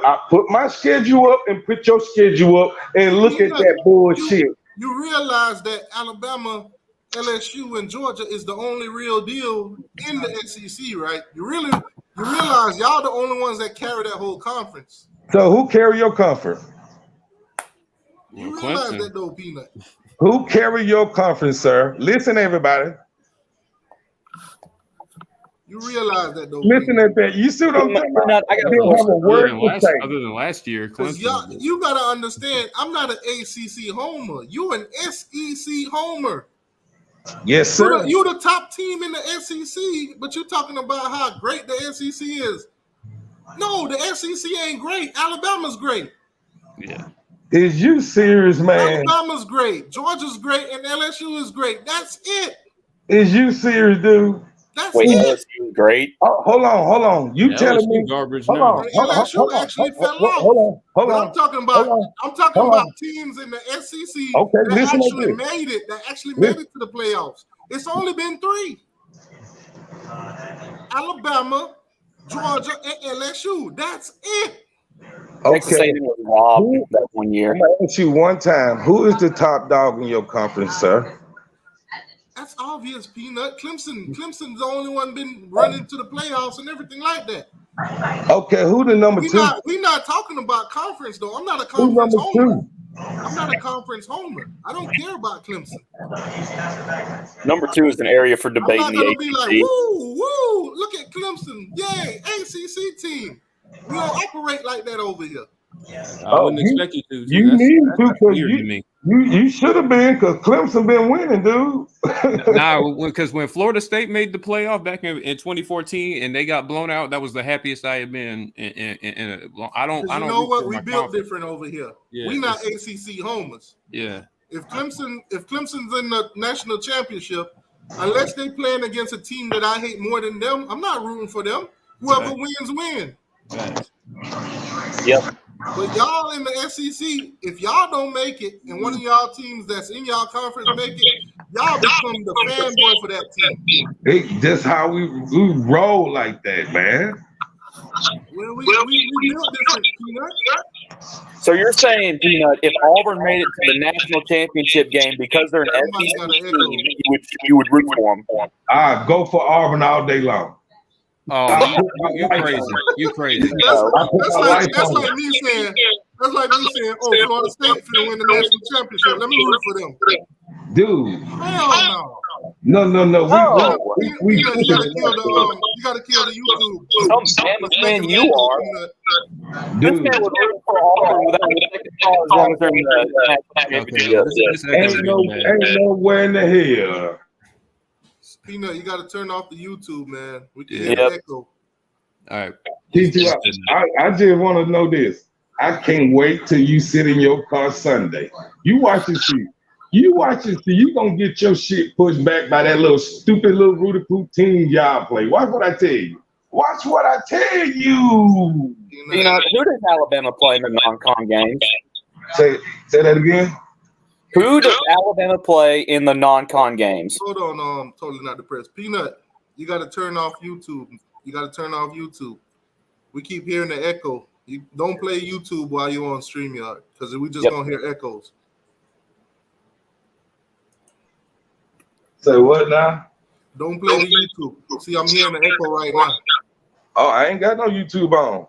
I put my schedule up and put your schedule up and look at that bullshit. You realize that Alabama, LSU, and Georgia is the only real deal in the SEC, right? You realize y'all the only ones that carry that whole conference. So who carry your conference? You realize that though, Peanut. Who carry your conference, sir? Listen, everybody. You realize that though. Listen at that. You see what I'm saying? Other than last year, Clemson. You gotta understand. I'm not an ACC homer. You an SEC homer. Yes, sir. You the top team in the SEC, but you're talking about how great the SEC is. No, the SEC ain't great. Alabama's great. Yeah. Is you serious, man? Alabama's great. Georgia's great, and LSU is great. That's it. Is you serious, dude? That's it. LSU great. Oh, hold on. You telling me? Garbage hold now. on. LSU actually fell off. Hold on. I'm talking about teams in the SEC that actually made it. That actually made it to the playoffs. It's only been 3: Alabama, Georgia, and LSU. That's it. Texas A&M was robbed that one year. I'm gonna ask you one time. Who is the top dog in your conference, sir? That's obvious, Peanut. Clemson's the only one been running to the playoffs and everything like that. Okay, who the number 2? We're not talking about conference though. I'm not a conference homer. I'm not a conference homer. I don't care about Clemson. Number 2 is an area for debate I'm in not the gonna be ACC. like, woo, look at Clemson. Yay, ACC team. We don't operate like that over here. I wouldn't expect you to. You need to, because you should have been, because Clemson been winning, dude. Because when Florida State made the playoff back in 2014 and they got blown out, that was the happiest I have been. I don't. You know what? We built different over here. Yeah, we not ACC homers. Yeah. If Clemson's in the national championship, unless they playing against a team that I hate more than them, I'm not rooting for them. Whoever wins, win. Yep. But y'all in the SEC, if y'all don't make it, and one of y'all teams that's in y'all conference make it, y'all become the fanboy for that team. That's how we roll like that, man. Well, we built different, Peanut. So you're saying, Peanut, if Auburn made it to the national championship game because they're an SEC team, you would root for them? I go for Auburn all day long. Oh, you crazy. You crazy. That's like me saying, oh, Florida State finna win the national championship. Let me root for them. Dude. Hell no. No. You gotta kill the YouTube. Some Bama fan you are. This man would root for Auburn without the second call as long as they're in the national championship. Ain't nowhere in the hell. Peanut, you got to turn off the YouTube, man. We can hear the echo. All right. T2Y, I just want to know this. I can't wait till you sit in your car Sunday. You watch and see. You gonna get your shit pushed back by that little stupid little Rudy Poop team y'all play. Watch what I tell you. You know, who does Alabama play in the non-con games? Say that again. Who does Alabama play in the non-con games? Hold on, totally not depressed. Peanut, you got to turn off YouTube. We keep hearing the echo. You don't play YouTube while you're on StreamYard because we just gonna hear echoes. Say what now? Don't play the YouTube. See, I'm hearing the echo right now. Oh, I ain't got no YouTube on.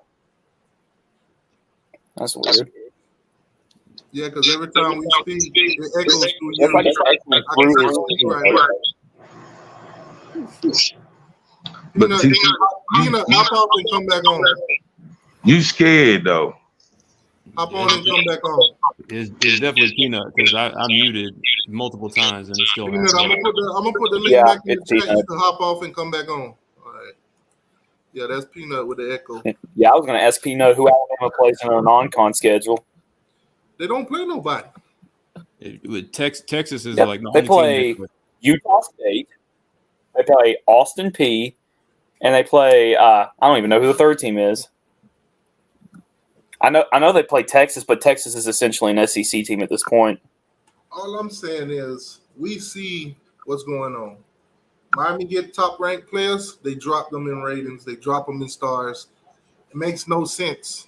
That's weird. Yeah, because every time we speak, it echoes through you. Peanut, hop off and come back on. You scared though? Hop on and come back on. It's definitely Peanut because I muted multiple times and it's still. Peanut, I'm gonna put the link back in the chat. You can hop off and come back on. All right. Yeah, that's Peanut with the echo. Yeah, I was gonna ask Peanut who Alabama plays in their non-con schedule. They don't play nobody. Texas is like they play Utah State, they play Austin P, and they play I don't even know who the third team is. I know they play Texas, but Texas is essentially an SEC team at this point. All I'm saying is we see what's going on. Miami get top ranked players, they drop them in ratings, they drop them in stars. It makes no sense.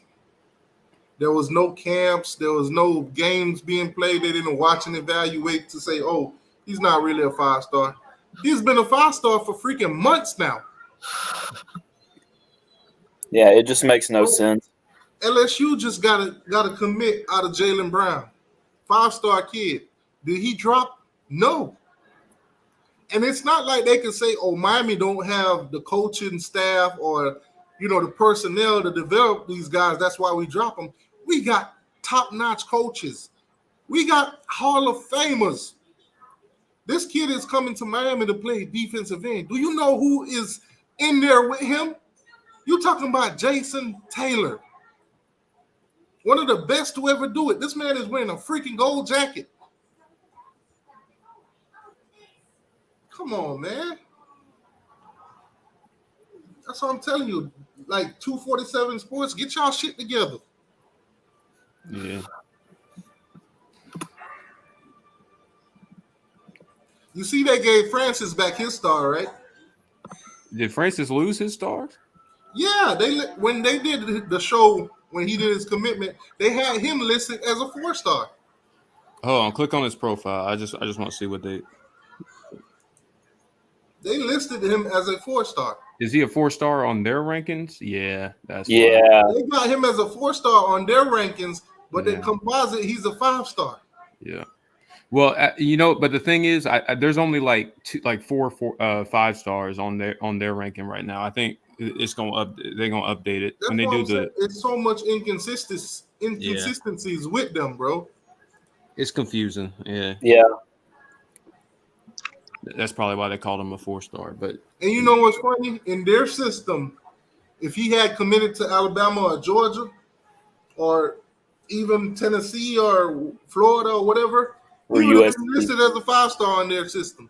There was no camps. There was no games being played. They didn't watch and evaluate to say, oh, he's not really a 5-star. He's been a 5-star for freaking months now. Yeah, it just makes no sense. LSU just gotta commit out of Jaylen Brown. 5-star kid. Did he drop? No. And it's not like they can say, oh, Miami don't have the coaching staff or, the personnel to develop these guys. That's why we drop them. We got top-notch coaches. We got Hall of Famers. This kid is coming to Miami to play defensive end. Do you know who is in there with him? You're talking about Jason Taylor. One of the best to ever do it. This man is wearing a freaking gold jacket. Come on, man. That's what I'm telling you. Like 247 Sports, get y'all shit together. Yeah. You see, they gave Francis back his star, right? Did Francis lose his stars? Yeah, when they did the show when he did his commitment, they had him listed as a 4-star. Hold on, click on his profile. I just want to see what they listed him as a 4-star. Is he a 4-star on their rankings? Yeah, that's fine. They got him as a 4-star on their rankings, but the composite, he's a 5-star. Yeah. Well, but the thing is, there's only like 5 stars on their ranking right now. I think it's they're gonna update it. That's when they do it's so much inconsistencies with them, bro. It's confusing. Yeah. Yeah. That's probably why they called him a 4-star. But and you know what's funny? In their system, if he had committed to Alabama or Georgia or even Tennessee or Florida or whatever, Or He would have US. been listed as a 5-star in their system.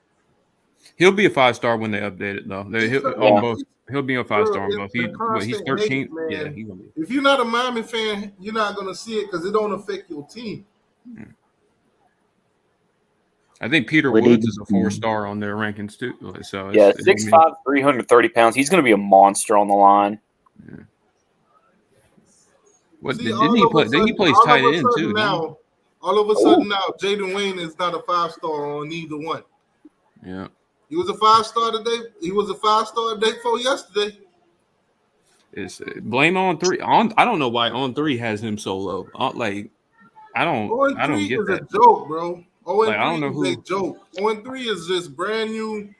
He'll be a 5-star when they update it, though. On both. He'll be a 5-star on both. He's Constant 13th. hate, Yeah, man. he will be. If you're not a Miami fan, you're not gonna see it because it don't affect your team. I think Peter Woods is a 4-star on their rankings too. So yeah, 6'5", 330 pounds. He's going to be a monster on the line. Yeah. What See, didn't he play? He plays tight end too. Now, all of a sudden now, Jaden Wayne is not a 5-star on either one. Yeah, he was a 5-star today. He was a 5-star the day before yesterday. It's blame on3. I don't know why on3 has him so low. I don't get that. It's a joke, bro. 0-3 I don't know is who. a joke. 0-3 is just brand new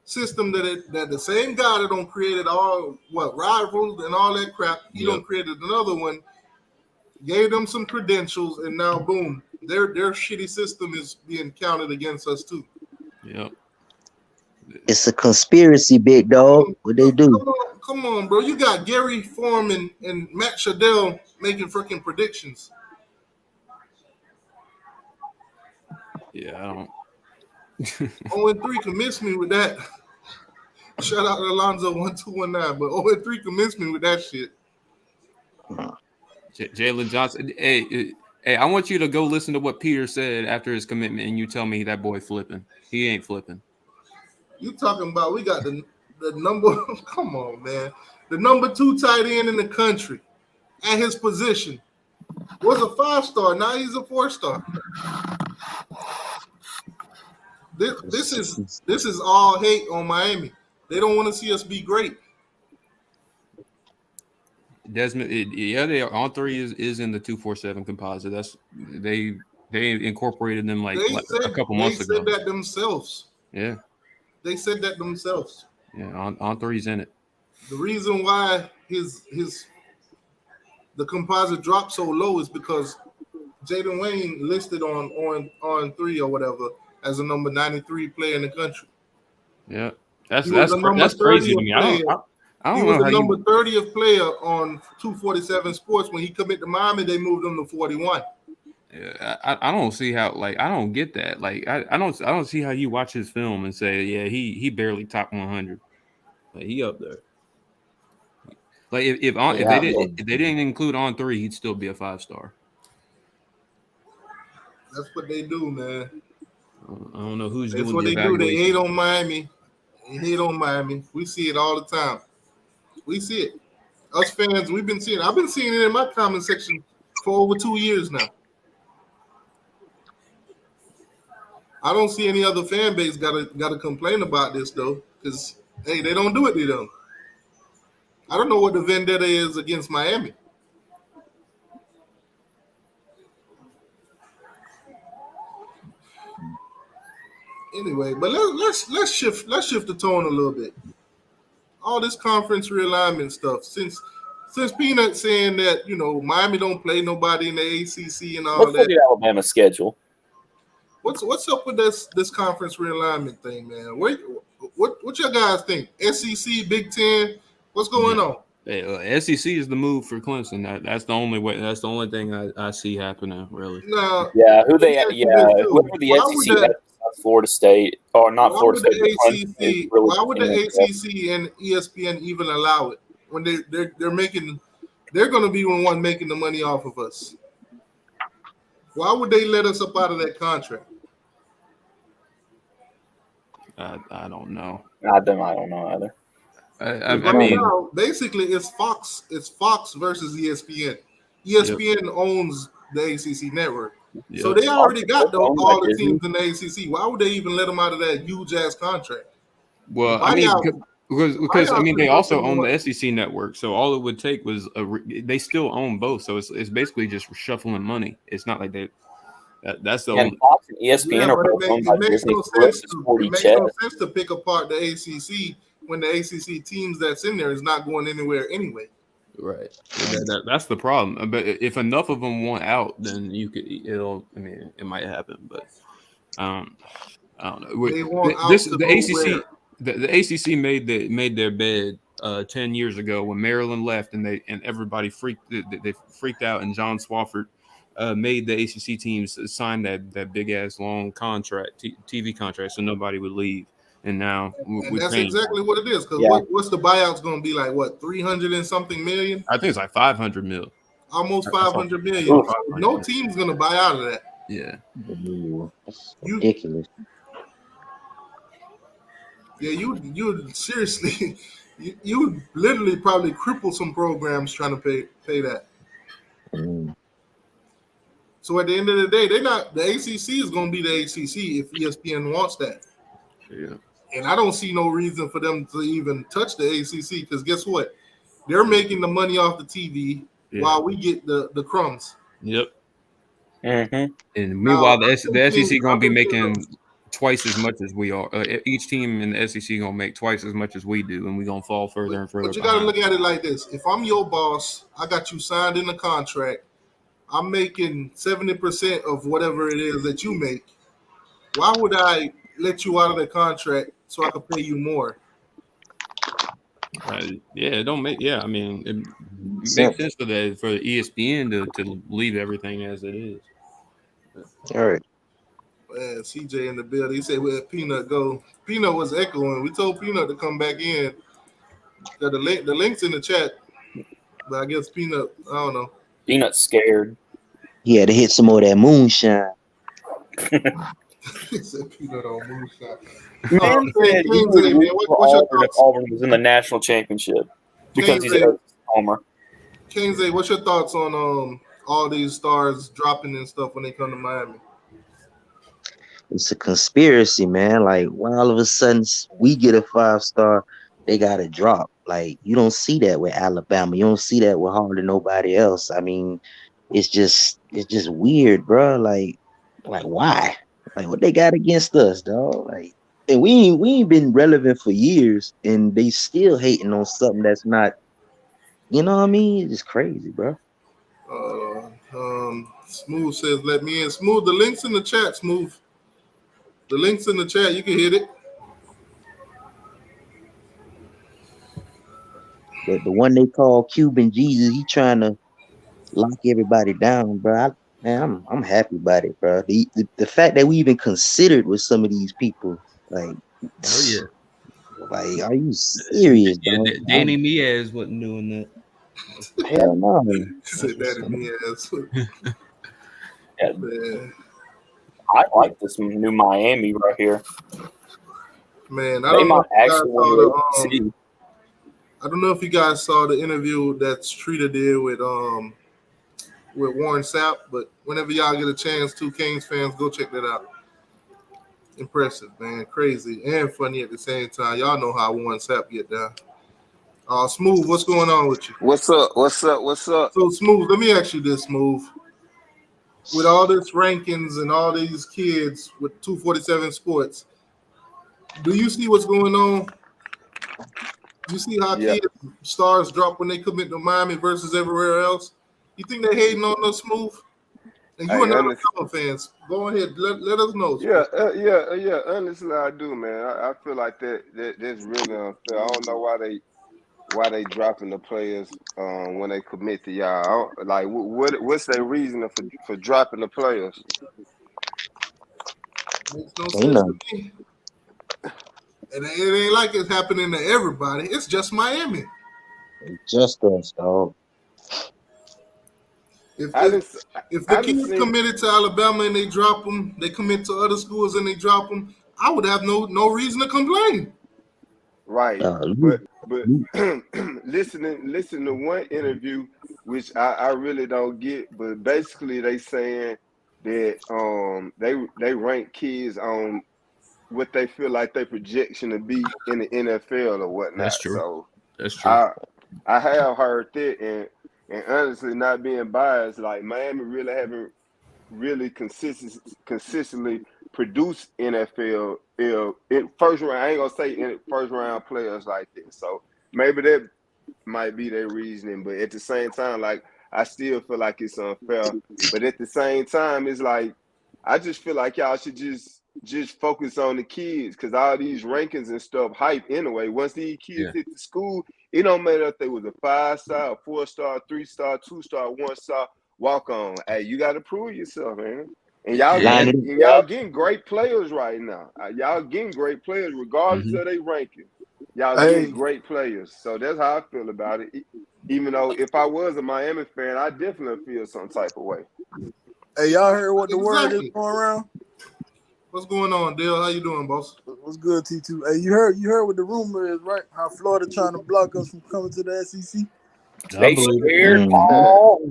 system that the same guy that don't created all rivals and all that crap. He don't created another one. Gave them some credentials, and now boom, their shitty system is being counted against us too. Yep. It's a conspiracy, big dog. What they do? Come on, bro. You got Gary Foreman and Matt Shadell making freaking predictions. Yeah, I don't. 0-3 convinced me with that. Shout out to Alonzo 1219, but 0-3 convinced me with that shit. Jalen Johnson. Hey, I want you to go listen to what Peter said after his commitment, and you tell me that boy flipping. He ain't flipping. You talking about we got the number? Come on, man. The number 2 tight end in the country at his position was a 5-star. Now he's a 4-star. This is all hate on Miami. They don't want to see us be great. Desmond, they are, on3 is in the 247 composite. That's they incorporated them a couple months ago. They said that themselves. Yeah, they said that themselves. Yeah, on3's in it. The reason why the composite dropped so low is because Jaden Wayne listed on 3 or whatever as a number 93 player in the country. Yeah, that's crazy to me. I don't know he was how the number 30th player on 247 Sports. When he committed to Miami, they moved him to 41. Yeah, I don't see how. I don't get that. I don't see how you watch his film and say, yeah, he barely top 100. He up there. If they didn't include on3, he'd still be a 5-star. That's what they do, man. I don't know who's That's doing what the they do. They hate evaluation. on Miami. We see it all the time. We see it. Us fans, we've been seeing it. I've been seeing it in my comment section for over 2 years now. I don't see any other fan base gotta complain about this though, because hey, they don't do it to them. I don't know what the vendetta is against Miami. Anyway, but let's shift the tone a little bit. All this conference realignment stuff, since Peanut saying that Miami don't play nobody in the ACC and all Let's that. look at Alabama's schedule. What's up with this conference realignment thing, man? What your guys think? SEC, Big Ten, what's going on? SEC is the move for Clemson. That's the only way. That's the only thing I see happening, really. No. Yeah, whoever the SEC has, Florida State or not Florida State. Why would the ACC and ESPN even allow it when they're going to be the one making the money off of us? Why would they let us up out of that contract? I don't know. I don't know either. I mean, basically, it's Fox versus ESPN. ESPN owns the ACC network, so they already got all the teams in the ACC. Why would they even let them out of that huge ass contract? Well, because they also own the SEC network, so all it would take was they still own both, so it's basically just shuffling money. It's not like they. That's the only. Fox and ESPN are both owned by Disney. It makes no sense to pick apart the ACC when the ACC teams that's in there is not going anywhere anyway. Right. That's the problem. But if enough of them want out, then it might happen. But I don't know. The ACC made their bed 10 years ago when Maryland left, and everybody freaked out, and John Swofford made the ACC teams sign that big ass long contract, TV contract, so nobody would leave. And now and that's exactly what it is. Because what's the buyouts going to be like? What, 300 and something million? I think it's like 500 mil. Almost 500 million. No team's going to buy out of that. Yeah. That's ridiculous. Yeah, you seriously, you literally probably cripple some programs trying to pay that. So at the end of the day, the ACC is going to be the ACC if ESPN wants that. Yeah. And I don't see no reason for them to even touch the ACC because guess what? They're making the money off the TV while we get the crumbs. Yep. Mm-hmm. And meanwhile, the SEC going to be making twice as much as we are. Each team in the SEC going to make twice as much as we do, and we're going to fall further and further. But you got to look at it like this. If I'm your boss, I got you signed in a contract. I'm making 70% of whatever it is that you make. Why would I let you out of the contract so I could pay you more? It don't make. Yeah, I mean, it makes sense for ESPN to leave everything as it is. All right. Man, CJ in the building. He said, "Where Peanut go?" Peanut was echoing. We told Peanut to come back in. Got the link's in the chat, but I guess Peanut, I don't know. Peanut's scared. He had to hit some more of that moonshine. He said Peanut on moonshine. Auburn was in the national championship because he's a homer. Kingsley, what's your thoughts on all these stars dropping and stuff when they come to Miami? It's a conspiracy, man. Like, why all of a sudden we get a 5-star, they got to drop. Like, you don't see that with Alabama. You don't see that with hardly nobody else. I mean, it's just weird, bro. Like why? Like, what they got against us, dog? Like, and we ain't been relevant for years, and they still hating on something that's not. You know what I mean? It's just crazy, bro. Smooth says, "Let me in." Smooth, the link's in the chat. Smooth, the link's in the chat. You can hit it. The one they call Cuban Jesus, he trying to lock everybody down, bro. I'm happy about it, bro. The fact that we even considered with some of these people, like, like, are you serious, dog? Danny Miaz wasn't doing that. Hell no. Said Danny Miaz. Man. I like this new Miami right here. Man, I don't know if you guys saw the interview that Streeter did with Warren Sapp, but whenever y'all get a chance to, Kings fans, go check that out. Impressive, man. Crazy and funny at the same time. Y'all know how Warren Sapp get down. Smooth, what's going on with you? What's up? So, Smooth, let me ask you this, Smooth. With all this rankings and all these kids with 247 Sports, do you see what's going on? You see how kids stars drop when they commit to Miami versus everywhere else? You think they're hating on us, Smooth? And you and Alabama fans, go ahead, let us know. Yeah. Honestly, I do, man. I feel like that's really unfair. I don't know why they dropping the players when they commit to y'all. Like, what's their reason for dropping the players? Makes no sense to me. And it ain't like it's happening to everybody. It's just Miami. Just us, dog. If the kids committed to Alabama and they drop them, they commit to other schools and they drop them, I would have no reason to complain. Right, but listen to one interview, which I really don't get, but basically they saying that they rank kids on what they feel like their projection to be in the NFL or whatnot. That's true. So that's true. I have heard that, and honestly, not being biased, like Miami really haven't really consistently produced NFL in first round. I ain't gonna say in first round players like this. So maybe that might be their reasoning, but at the same time, like, I still feel like it's unfair. But at the same time, it's like I just feel like y'all should just focus on the kids, because all these rankings and stuff hype anyway. Once these kids hit the school, it don't matter if they was a 5-star, a 4-star, 3-star, 2-star, 1-star. walk on. Hey, you got to prove yourself, man. And y'all getting great players right now. Y'all getting great players regardless of their ranking. Y'all getting great players. So that's how I feel about it. Even though if I was a Miami fan, I definitely feel some type of way. Hey, y'all heard what the word is going around? What's going on, Dale? How you doing, boss? What's good, T2? Hey, you heard what the rumor is, right? How Florida trying to block us from coming to the SEC. They scared, Paul.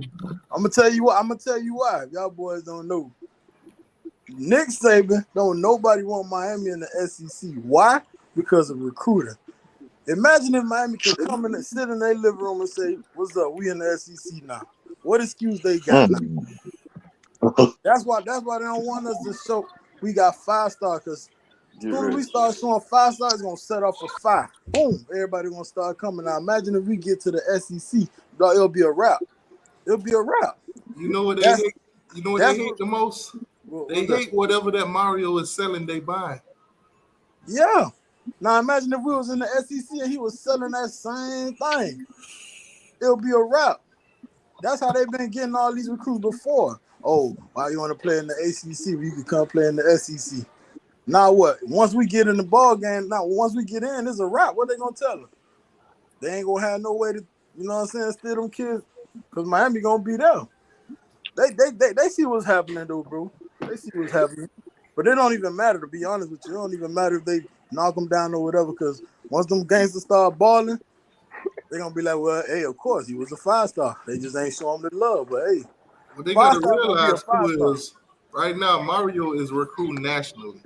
I'm gonna tell you why. If y'all boys don't know. Nick Saban don't nobody want Miami in the SEC. Why? Because of recruiting. Imagine if Miami could come in and sit in their living room and say, "What's up? We in the SEC now." What excuse they got now? That's why they don't want us to show we got 5-star, because as soon as we start showing 5-star, it's gonna set off a 5. Boom, everybody gonna start coming. Now imagine if we get to the SEC, it'll be a wrap. It'll be a wrap. You know what they hate? You know what they hate the most? They hate whatever that Mario is selling, they buy. Yeah. Now imagine if we was in the SEC and he was selling that same thing. It'll be a wrap. That's how they've been getting all these recruits before. Oh, why you want to play in the ACC? You can come play in the SEC. Now what? Once we get in the ball game, once we get in, it's a wrap. What they gonna tell us? They ain't gonna have no way to, you know what I'm saying, steal them kids, because Miami gonna be there. They see what's happening though, bro. They see what's happening. But it don't even matter, to be honest with you. It don't even matter if they knock them down or whatever, because once them gangsters start balling, they're going to be like, well, hey, of course, he was a 5-star. They just ain't showing him the love. But, hey, what they got to realize, too, is right now Mario is recruiting nationally.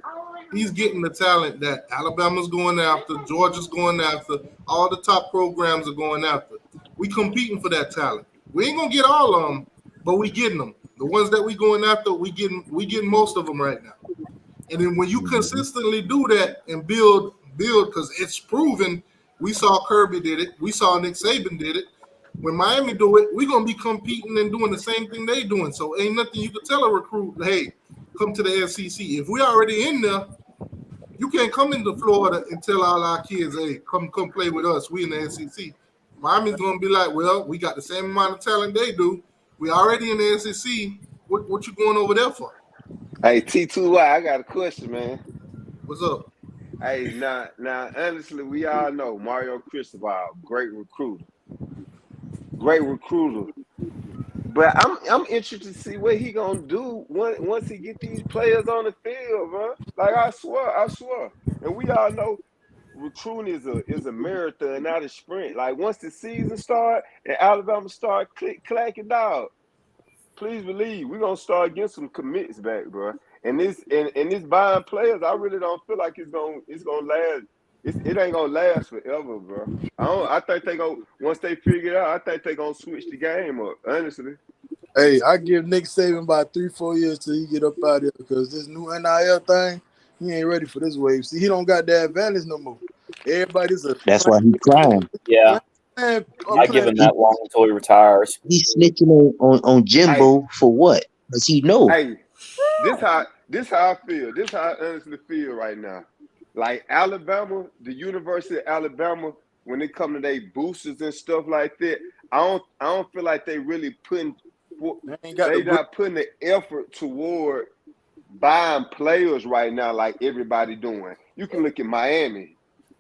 He's getting the talent that Alabama's going after, Georgia's going after, all the top programs are going after. We competing for that talent. We ain't going to get all of them, but we getting them. The ones that we going after, we getting most of them right now. And then when you consistently do that and build, because it's proven, we saw Kirby did it, we saw Nick Saban did it. When Miami do it, we're gonna be competing and doing the same thing they doing. So ain't nothing you could tell a recruit, hey, come to the SEC. If we already in there, you can't come into Florida and tell all our kids, hey, come play with us. We in the SEC. Miami's gonna be like, well, we got the same amount of talent they do. We already in the SEC. What you going over there for? Hey, T2Y, I got a question, man. What's up? Hey, now, honestly, we all know Mario Cristobal, great recruiter. But I'm interested to see what he gonna do once he get these players on the field, bro. Like I swear. And we all know recruiting is a marathon, not a sprint. Like once the season start and Alabama start clacking dog, please believe we're gonna start getting some commits back, bro. And this buying players, I really don't feel like it's gonna last. It ain't gonna last forever, bro. I think they go once they figure it out. I think they gonna switch the game up. Honestly. Hey, I give Nick Saban about 3-4 years till he get up out of here, because this new NIL thing, he ain't ready for this wave. See, he don't got that advantage no more. Everybody's That's why he's crying. Yeah. I give him that long until he retires. He's snitching on Jimbo for what? Because he knows. Hey, this how I feel. This how I honestly feel right now. Like Alabama, the University of Alabama, when it come to their boosters and stuff like that, I don't feel like they really putting not putting the effort toward buying players right now like everybody doing. You can look at Miami,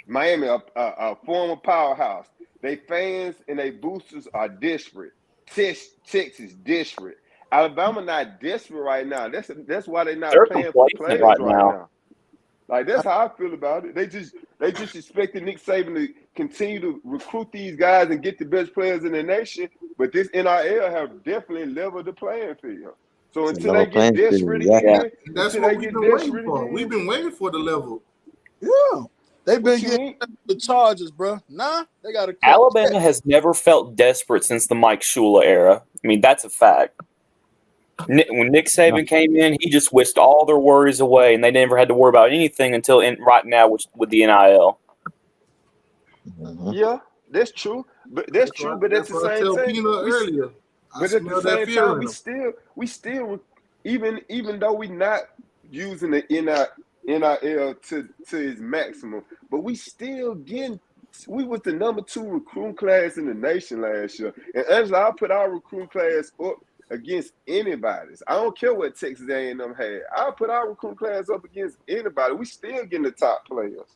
a former powerhouse. They fans and they boosters are desperate. Texas desperate. Alabama not desperate right now. That's why they're playing for players right now. Like that's how I feel about it. They just expected Nick Saban to continue to recruit these guys and get the best players in the nation. But this NIL have definitely leveled the playing field. So until they get desperate again, that's what we've been waiting for. We've been waiting for the level. Yeah. They've been getting the charges, bro. Nah, they got to. Alabama has never felt desperate since the Mike Shula era. I mean, that's a fact. When Nick Saban came in, he just whisked all their worries away, and they never had to worry about anything until right now with the NIL. Yeah, that's true. But that's true. But at the same time, we still, even though we not using the NIL to its maximum, but we still getting. We was the number 2 recruiting class in the nation last year, and Angela, I put our recruiting class up against anybody. I don't care what Texas A&M had. I'll put our recruit class up against anybody. We still getting the top players.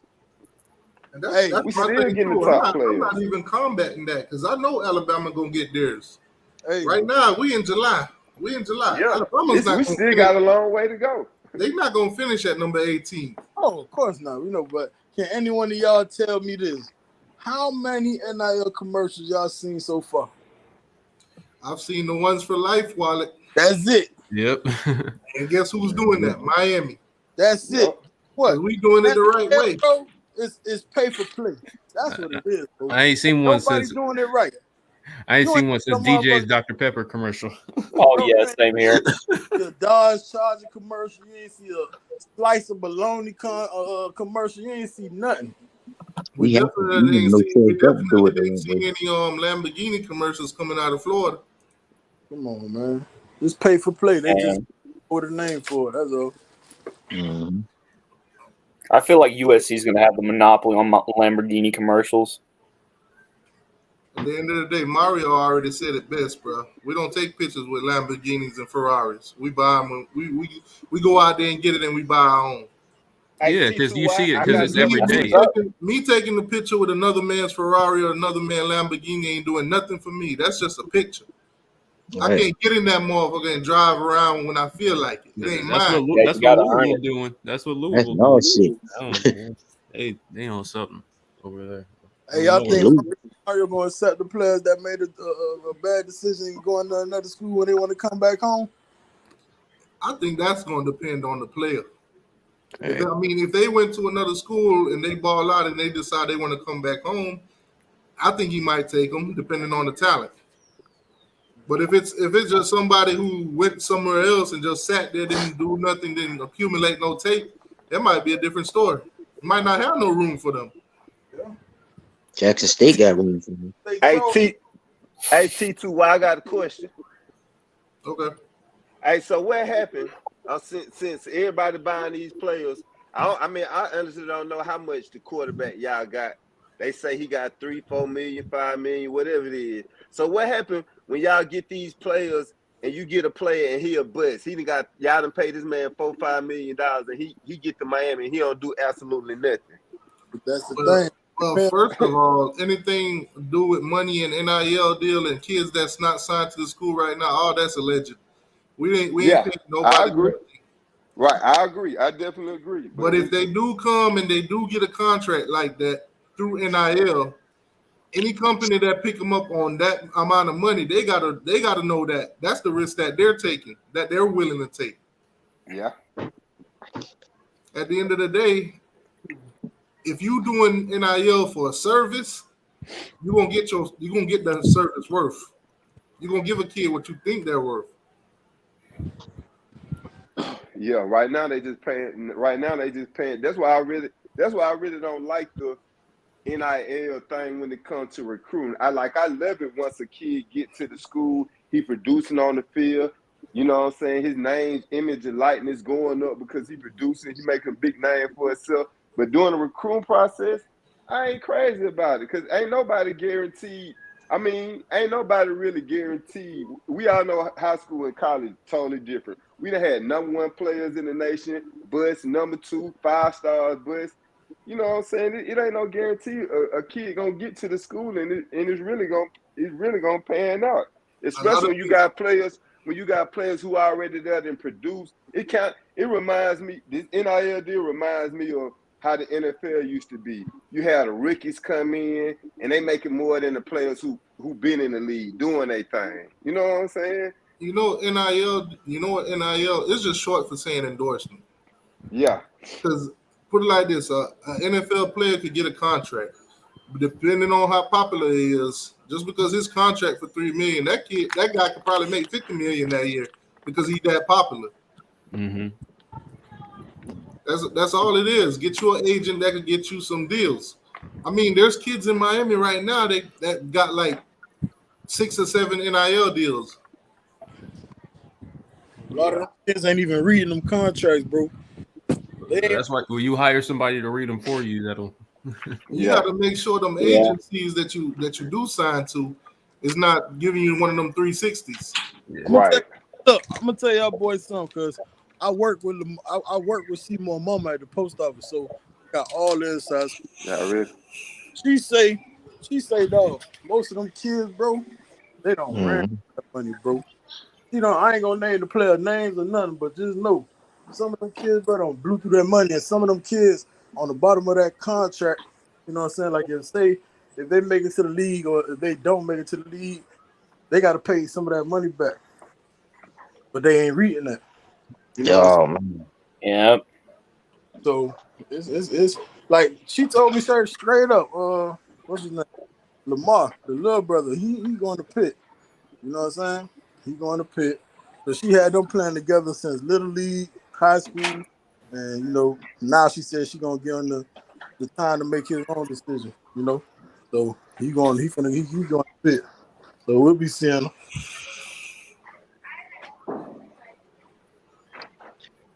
And that's we my still thing getting too. the top players. I'm not even combating that because I know Alabama gonna get theirs. Hey. Right now, we in July. Yeah, Alabama's not. We still got a long way to go. They're not gonna finish at number 18. Oh, of course not. But can any one of y'all tell me this? How many NIL commercials y'all seen so far? I've seen the ones for Life Wallet. That's it. Yep. And guess who's doing that? Miami. That's it. What? We doing it the right way. Bro, it's pay for play. That's what it is, bro. I ain't seen one Nobody's since. doing it right. I ain't seen one since DJ's Dr. Pepper commercial. Oh yeah, same here. The Dodge Charger commercial, you ain't see a slice of bologna commercial. You ain't see nothing. We definitely ain't see any Lamborghini commercials coming out of Florida. Come on, man. Just pay for play. They just put a name for it. That's all. Mm-hmm. I feel like USC is going to have the monopoly on Lamborghini commercials. At the end of the day, Mario already said it best, bro. We don't take pictures with Lamborghinis and Ferraris. We buy them. We go out there and get it, and we buy our own. Yeah, because you see it because it's every day. Me taking the picture with another man's Ferrari or another man's Lamborghini ain't doing nothing for me. That's just a picture. Right. I can't get in that motherfucker and drive around when I feel like it. It ain't That's mine. what Louisville doing. That's what Louisville doing. Shit. They on something over there. Hey, y'all think Mario going to accept the players that made a bad decision going to another school when they want to come back home? I think that's going to depend on the player. Hey. If they went to another school and they ball out and they decide they want to come back home, I think he might take them, depending on the talent. But if it's just somebody who went somewhere else and just sat there, didn't do nothing, didn't accumulate no tape, that might be a different story. Might not have no room for them. Jackson State got room for me. Hey, T2Y, I got a question. Okay. Hey, so what happened since everybody buying these players? I honestly don't know how much the quarterback y'all got. They say he got 3, 4 million, 5 million, whatever it is. So what happened when y'all get these players and you get a player and he a bust? Y'all done paid this man $4, $5 million and he get to Miami and he don't do absolutely nothing. That's the thing. Well, first of all, anything to do with money and NIL deal and kids that's not signed to the school right now, all that's alleged. We ain't taking nobody. I agree. Right, I agree. I definitely agree. But if they do come and they do get a contract like that through NIL, any company that pick them up on that amount of money, they gotta know that that's the risk that they're taking, that they're willing to take. Yeah. At the end of the day, if you doing NIL for a service, you're gonna get the service worth. You're gonna give a kid what you think they're worth. Yeah, right now they just paying. That's why I really don't like the NIL thing when it comes to recruiting. I love it once a kid get to the school, he producing on the field. You know what I'm saying? His name, image, and likeness going up because he producing, he making a big name for himself. But during the recruiting process, I ain't crazy about it because ain't nobody guaranteed. Ain't nobody really guaranteed. We all know high school and college totally different. We done had #1 players in the nation, bust, #2, 5 stars, bust. You know what I'm saying? It ain't no guarantee a kid gonna get to the school and it's really gonna pan out. Especially when you got players who already there and produce. This NIL deal reminds me of how the NFL used to be. You had the rookies come in and they making more than the players who been in the league doing their thing. You know what I'm saying? You know what NIL is just short for saying endorsement. Yeah. Because put it like this, an NFL player could get a contract. Depending on how popular he is, just because his contract for $3 million, that guy could probably make $50 million that year because he's that popular. Mm-hmm. That's all it is. Get you an agent that could get you some deals. There's kids in Miami right now that got like 6 or 7 NIL deals. A lot of them kids ain't even reading them contracts, bro. That's why when you hire somebody to read them for you, that'll. You got to make sure them agencies that you do sign to is not giving you one of them 360s. Right. Look, I'm gonna tell y'all boys something, cause I work with I work with Seymour Mama at the post office, so I got all the insides. Not really. She say, dog, most of them kids, bro, they don't ran that money, bro. You know, I ain't gonna name the player names or nothing, but just know some of them kids, bro, don't blew through that money, and some of them kids on the bottom of that contract, you know what I'm saying? Like if they make it to the league or if they don't make it to the league, they gotta pay some of that money back. But they ain't reading that. You know man. Yeah. So it's like she told me straight up, what's his name? Lamar, the little brother, he going to Pitt. You know what I'm saying? He going to Pitt. So she had them playing together since little league, high school, and you know, now she said she gonna give him the time to make his own decision, you know. So he going to Pitt. So we'll be seeing him.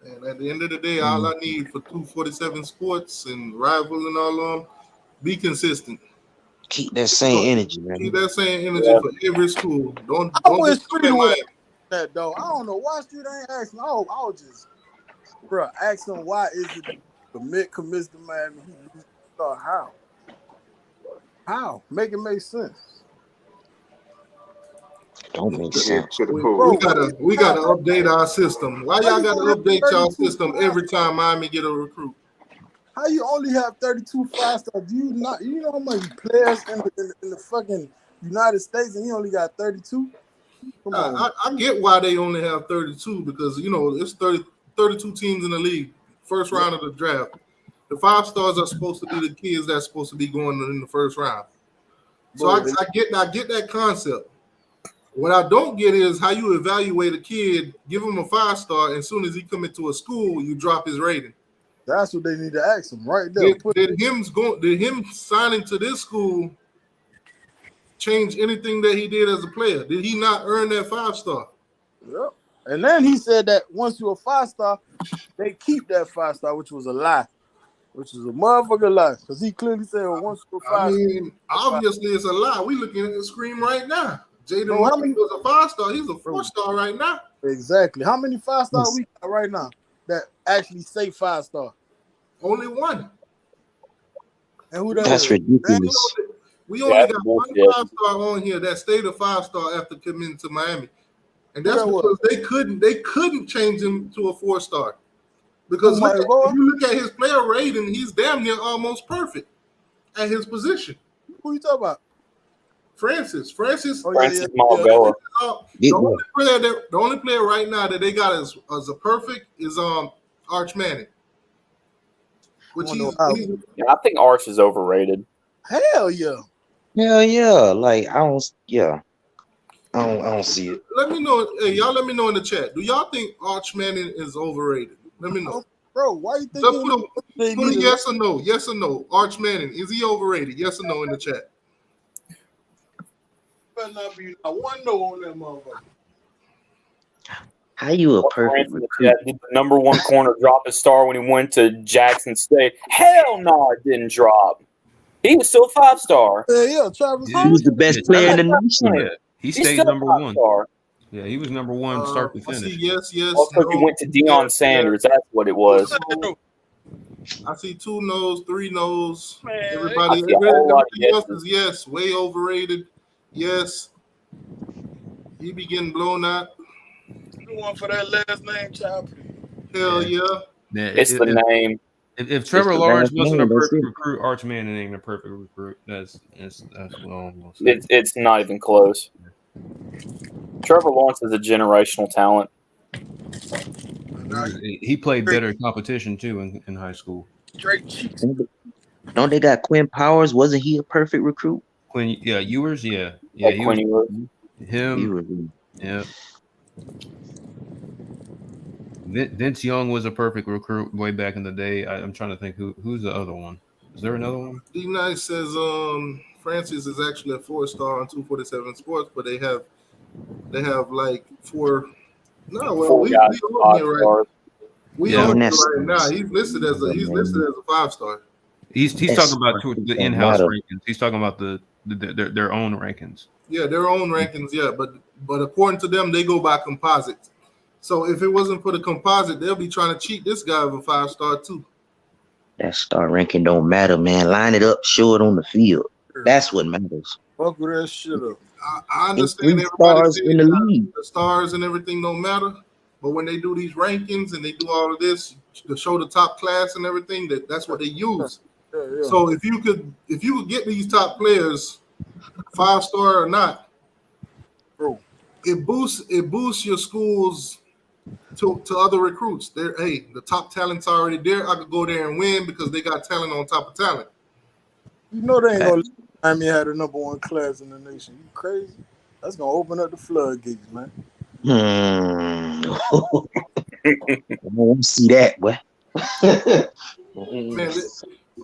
And at the end of the day, all I need for 247 Sports and Rival and all of them, be consistent. Keep that same energy, man. Keep that same energy for every school. Don't Always just come at that though. I don't know why Street ain't asking. I was just, bro, ask him why is it that commits to Miami? He thought how? How? Make it make sense. Don't make sense. We gotta update our system. Why y'all gotta update y'all system every time Miami get a recruit? How you only have 32 5-star? Do you not? You know how many players in the fucking United States, and he only got 32? Come on. I get why they only have 32 because you know it's 32 teams in the league. First round of the draft. The 5-stars are supposed to be the kids that's supposed to be going in the first round. So I get that concept. What I don't get is how you evaluate a kid, give him a 5-star, and as soon as he come into a school, you drop his rating. That's what they need to ask him right there. Did him signing to this school change anything that he did as a player? Did he not earn that 5-star? Yep. And then he said that once you're a 5-star, they keep that 5-star, which was a lie. Which is a motherfucking lie. Because he clearly said once you're a 5-star. I mean, obviously it's a lie. We looking at the screen right now. Jaden was a 5-star. He's a 4-star right now. Exactly. How many 5-star we got right now that actually say 5-star? Only one. And who that That's is? ridiculous. We only got one 5-star on here that stayed a 5-star after committing to Miami. And that's because they couldn't change him to a 4-star. Because if you look at his player rating, he's damn near almost perfect at his position. Who you talking about? Francis Malgoa. The only player right now that they got as a perfect is Arch Manning. I think Arch is overrated. Hell yeah. Hell yeah. Like I don't see it. Let me know. Hey, y'all let me know in the chat. Do y'all think Arch Manning is overrated? Let me know. Bro, why you think put a yes or no? Yes or no. Arch Manning, is he overrated? Yes or no in the chat. Better not be one no on that motherfucker. How you a perfect recruit? Yeah, did the number one corner drop his star when he went to Jackson State? Hell no, it didn't drop. He was still 5-star. Yeah, Travis. He was the best player in the nation. Yeah, he stayed number 1. Yeah, he was number 1 start to finish. Yes. Well, because he went to Deion Sanders. That's what it was. I see 2 no's, 3 no's. Man, everybody else is yes. Way overrated. Yes. He be getting blown out. You want for that last name, child? Hell yeah. It's the name. If Trevor Lawrence wasn't a perfect recruit, Arch Manning ain't a perfect recruit. That's what I'm gonna say. It's not even close. Trevor Lawrence is a generational talent. He played better competition too in high school. Straight cheeks. Don't they got Quinn Powers? Wasn't he a perfect recruit? Ewers, yeah. Quinn Ewers. Him, yeah. Vince Young was a perfect recruit way back in the day. I'm trying to think who's the other one. Is there another one? D Nice says Francis is actually a 4-star on 247 Sports, but they have like 4. No, well, we own here right. We own here right now. He's listed as a 5-star. He's talking about the in-house rankings. He's talking about their own rankings. Yeah, their own rankings. Yeah, but according to them, they go by composite. So if it wasn't for the composite, they'll be trying to cheat this guy of a 5-star too. That star ranking don't matter, man. Line it up, show it on the field. That's what matters. Fuck with that shit up. I It's understand 3 everybody stars saying in the league. the stars and everything don't matter, but when they do these rankings and they do all of this to show the top class and everything, that's what they use. Yeah. So if you could get these top players, 5-star or not, Bro, it boosts your schools to other recruits. The top talent's already there. I could go there and win because they got talent on top of talent. you know they ain't gonna let Miami have the #1 class in the nation. You crazy? That's gonna open up the floodgates, man. I won't see that, boy. Man,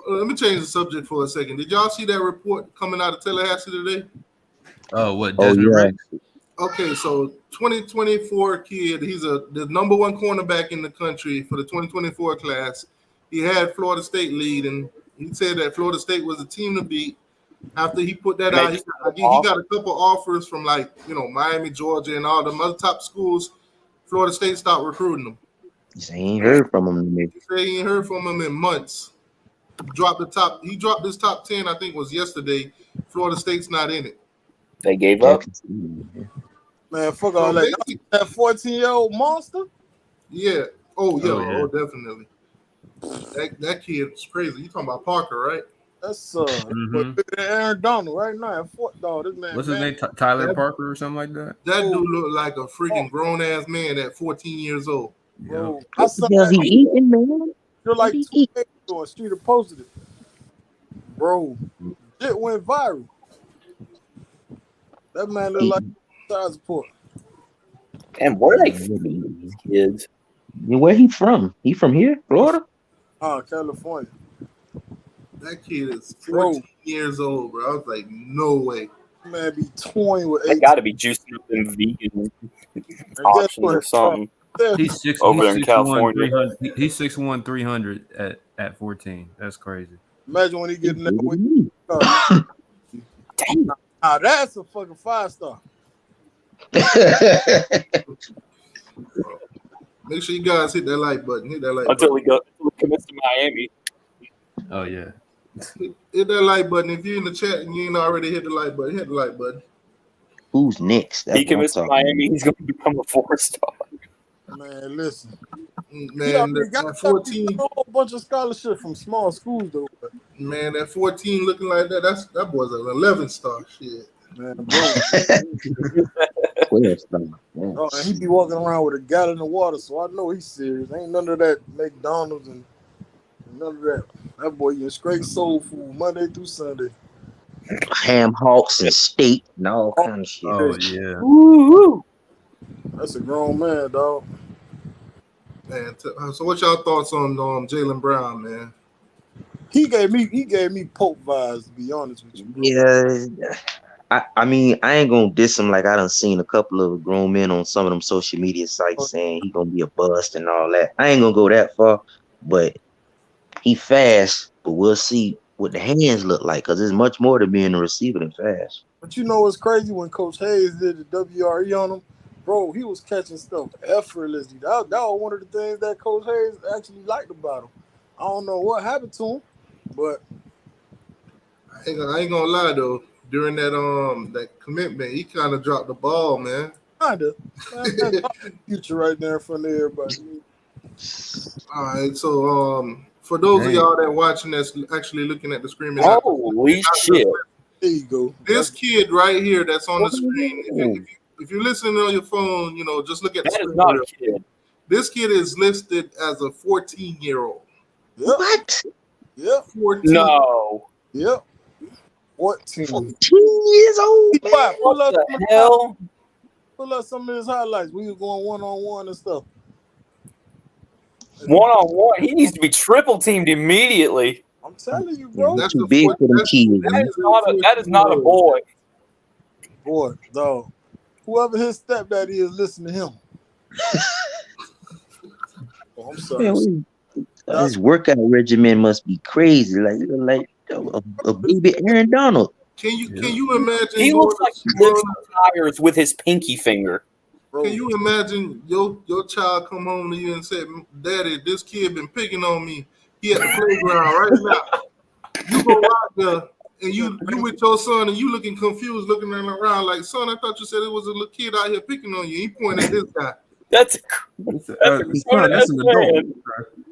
let me change the subject for a second. Did y'all see that report coming out of Tallahassee today? Oh, what? Oh, Desmond yeah. Ridder? Okay, so 2024 kid, he's the #1 cornerback in the country for the 2024 class. He had Florida State lead, and he said that Florida State was the team to beat. After he put that out, he got a couple offers from Miami, Georgia, and all the other top schools. Florida State stopped recruiting him. He ain't heard from him. He said he ain't heard from him in months. He dropped his top 10, I think was yesterday. Florida State's not in it. They gave up. Man, fuck all that. That 14-year-old monster? Yeah. Oh, yeah. Oh, yeah. Oh, definitely. That kid's crazy. You talking about Parker, right? That's Aaron Donald right now. This man. What's his name? Tyler Parker or something like that? That dude looked like a freaking grown ass man at 14 years old. Bro, What the hell he eating, man? You're like 2 days ago, and Streeter posted it. Bro, it went viral. That man looked like child support. And where are these kids? Where he from? He from here, Florida? Oh, California. That kid is 14 years old, bro. I was like, no way. That man be toying with. They got to be juicing up them vegan options or something. He's 6'1", over there in California. 300. He's 6'1", 300 at 14. That's crazy. Imagine when he get in that way. Now that's a fucking 5-star. Make sure you guys hit that like button. Hit that like Until button. we commit to Miami. Oh yeah. Hit that like button. If you're in the chat and you ain't already hit the like button, hit the like button. Who's next? He commits to Miami, he's going to become a 4-star. Man, listen. Man, that 14. A whole bunch of scholarship from small schools though. Man, that 14 looking like that. That boy's an 11-star shit. Man, bro. Oh, and he be walking around with a gallon of water, so I know he's serious. Ain't none of that McDonald's and none of that. That boy eating straight soul food Monday through Sunday. Ham hocks and steak and all kind of shit. Oh yeah. Woo-hoo. That's a grown man, dog. Man, so what y'all thoughts on Jaylen Brown, man? He gave me Pope vibes, to be honest with you, bro. Yeah. I mean, I ain't gonna diss him. Like I done seen a couple of grown men on some of them social media sites saying he gonna be a bust and all that. I ain't gonna go that far, but he fast. But we'll see what the hands look like, because there's much more to being a receiver than fast. But you know what's crazy? When Coach Hayes did the WRE on him, bro, he was catching stuff effortlessly. That was one of the things that Coach Hayes actually liked about him. I don't know what happened to him, but I ain't gonna lie though. During that commitment, he kind of dropped the ball, man. Kinda. That's the future right there in front of everybody. All right, so for those of y'all that watching that's actually looking at the screen, holy shit! There you go. This kid right here that's on the screen. If you're listening on your phone, just look at the screen. That is not a kid. This kid is listed as a 14-year-old. Yep. What? Yep. 14. No. Yep. 14 years old. Man. What the hell? Pull up some of his highlights. We were going one-on-one and stuff. One-on-one. He needs to be triple teamed immediately. I'm telling you, bro. That's too big for them kids. That is not a boy. Boy, dog. Whoever his stepdaddy is, listen to him. Oh, I'm sorry. Man, his workout regimen must be crazy. Like a baby Aaron Donald. Can you imagine? He looks like he lifts tires with his pinky finger. Can you imagine your child come home to you and say, "Daddy, this kid been picking on me. He at the playground right now." You go out there and you with your son and you looking confused, looking around like, "Son, I thought you said it was a little kid out here picking on you." He pointed at this guy. That's an adult.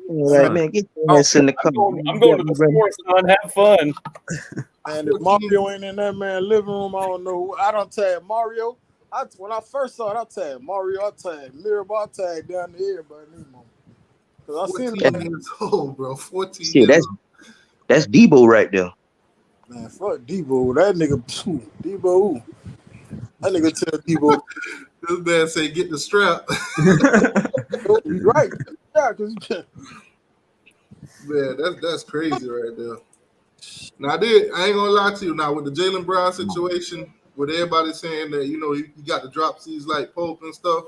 Like, man, get your ass in the car. I'm going to the store, son. Have fun. And if Mario ain't in that man living room, I don't know. I don't tag Mario. When I first saw it, I tagged Mario. I tagged Mirabal. I tagged down to everybody. Because I seen 14 years old, bro. 14 Shit, years old. That's Debo right there. Man, fuck Debo. That nigga, Debo. That nigga tell Debo. This man say, "Get the strap." He's right. Yeah, because man, that's crazy right there. Now, I ain't gonna lie to you. Now, with the Jaylen Brown situation, with everybody saying that he got the drop C's like Pope and stuff,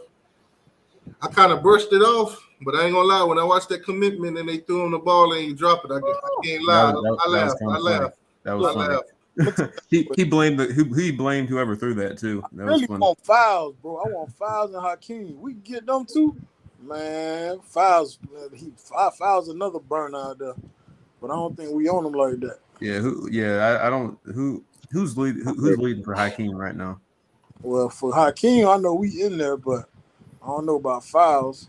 I kind of brushed it off. But I ain't gonna lie, when I watched that commitment and they threw him the ball and he dropped it, I can't lie. I laughed. That was funny. He blamed whoever threw that too. That was funny. Want fouls, bro. I want fouls and Hakeem. We can get them too, man. Fouls. Fouls another burn out there, but I don't think we own them like that. Yeah. I don't. Who's leading for Hakeem right now? Well, for Hakeem, I know we in there, but I don't know about fouls.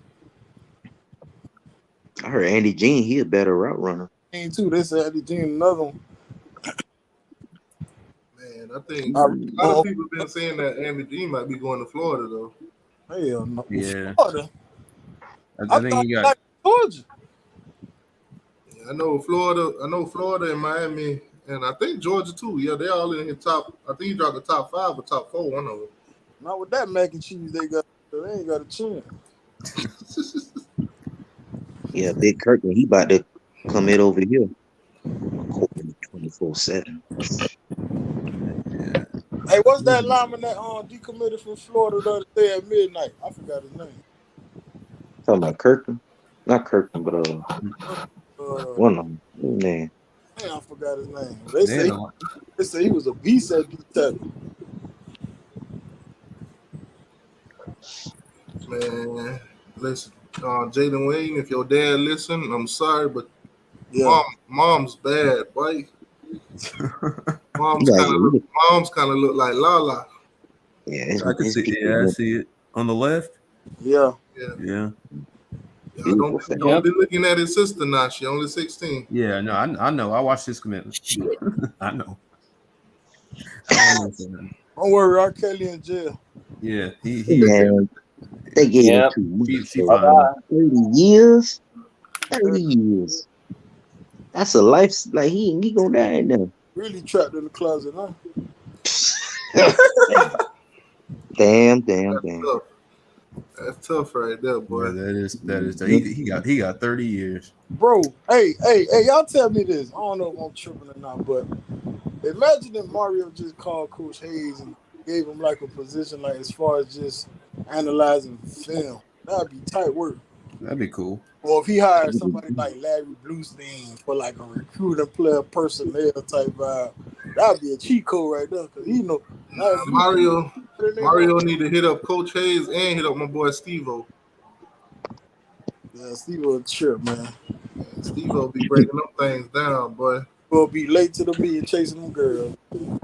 I heard Andy Jean, he a better route runner. Too. They said Andy Jean another one. Man, I think a lot of people have been saying that Andy Jean might be going to Florida though. Hell no. Yeah. Florida. I think he got Georgia. I know Florida and Miami, and I think Georgia too. Yeah, they're all in the top. I think he dropped the top 5 or top 4, one of them. Not with that mac and cheese they got. They ain't got a chance. Yeah, Big Kirkland, he about to come in over here. 24/7. Hey, what's that lineman that decommitted from Florida the other day at midnight? I forgot his name. Talking about Kirkland? Not Kirkland, but one of them. Man. I forgot his name. They say he was a beast at D-tackle. Man, listen, Jaden Wayne, if your dad listen, I'm sorry, but mom's bad, boy. Mom's kind of look like Lala. Yeah, I can see it. Yeah, I see it on the left. Yeah. Don't be looking at his sister now. She only 16. Yeah, no, I know. I watched his commitment. I know. Don't worry, R. Kelly in jail. Yeah, he they gave him 2 weeks. 30 years. 30 years. That's a life. Like he gonna die now. Really trapped in the closet, huh? Damn. That's tough right there, boy. Yeah, that is. He got 30 years. Bro, hey, y'all tell me this. I don't know if I'm tripping or not, but imagine if Mario just called Coach Hayes and gave him like a position, like as far as just analyzing film. That'd be tight work. That'd be cool. Or if he hired somebody like Larry Bluestein for like a recruiting player personnel type vibe, that'd be a cheat code right there. Cause Mario need to hit up Coach Hayes and hit up my boy Steve-O. Yeah, Steve-O trip, man. Steve-O be breaking them things down, boy. We'll be late to the meeting chasing them girls. I mean,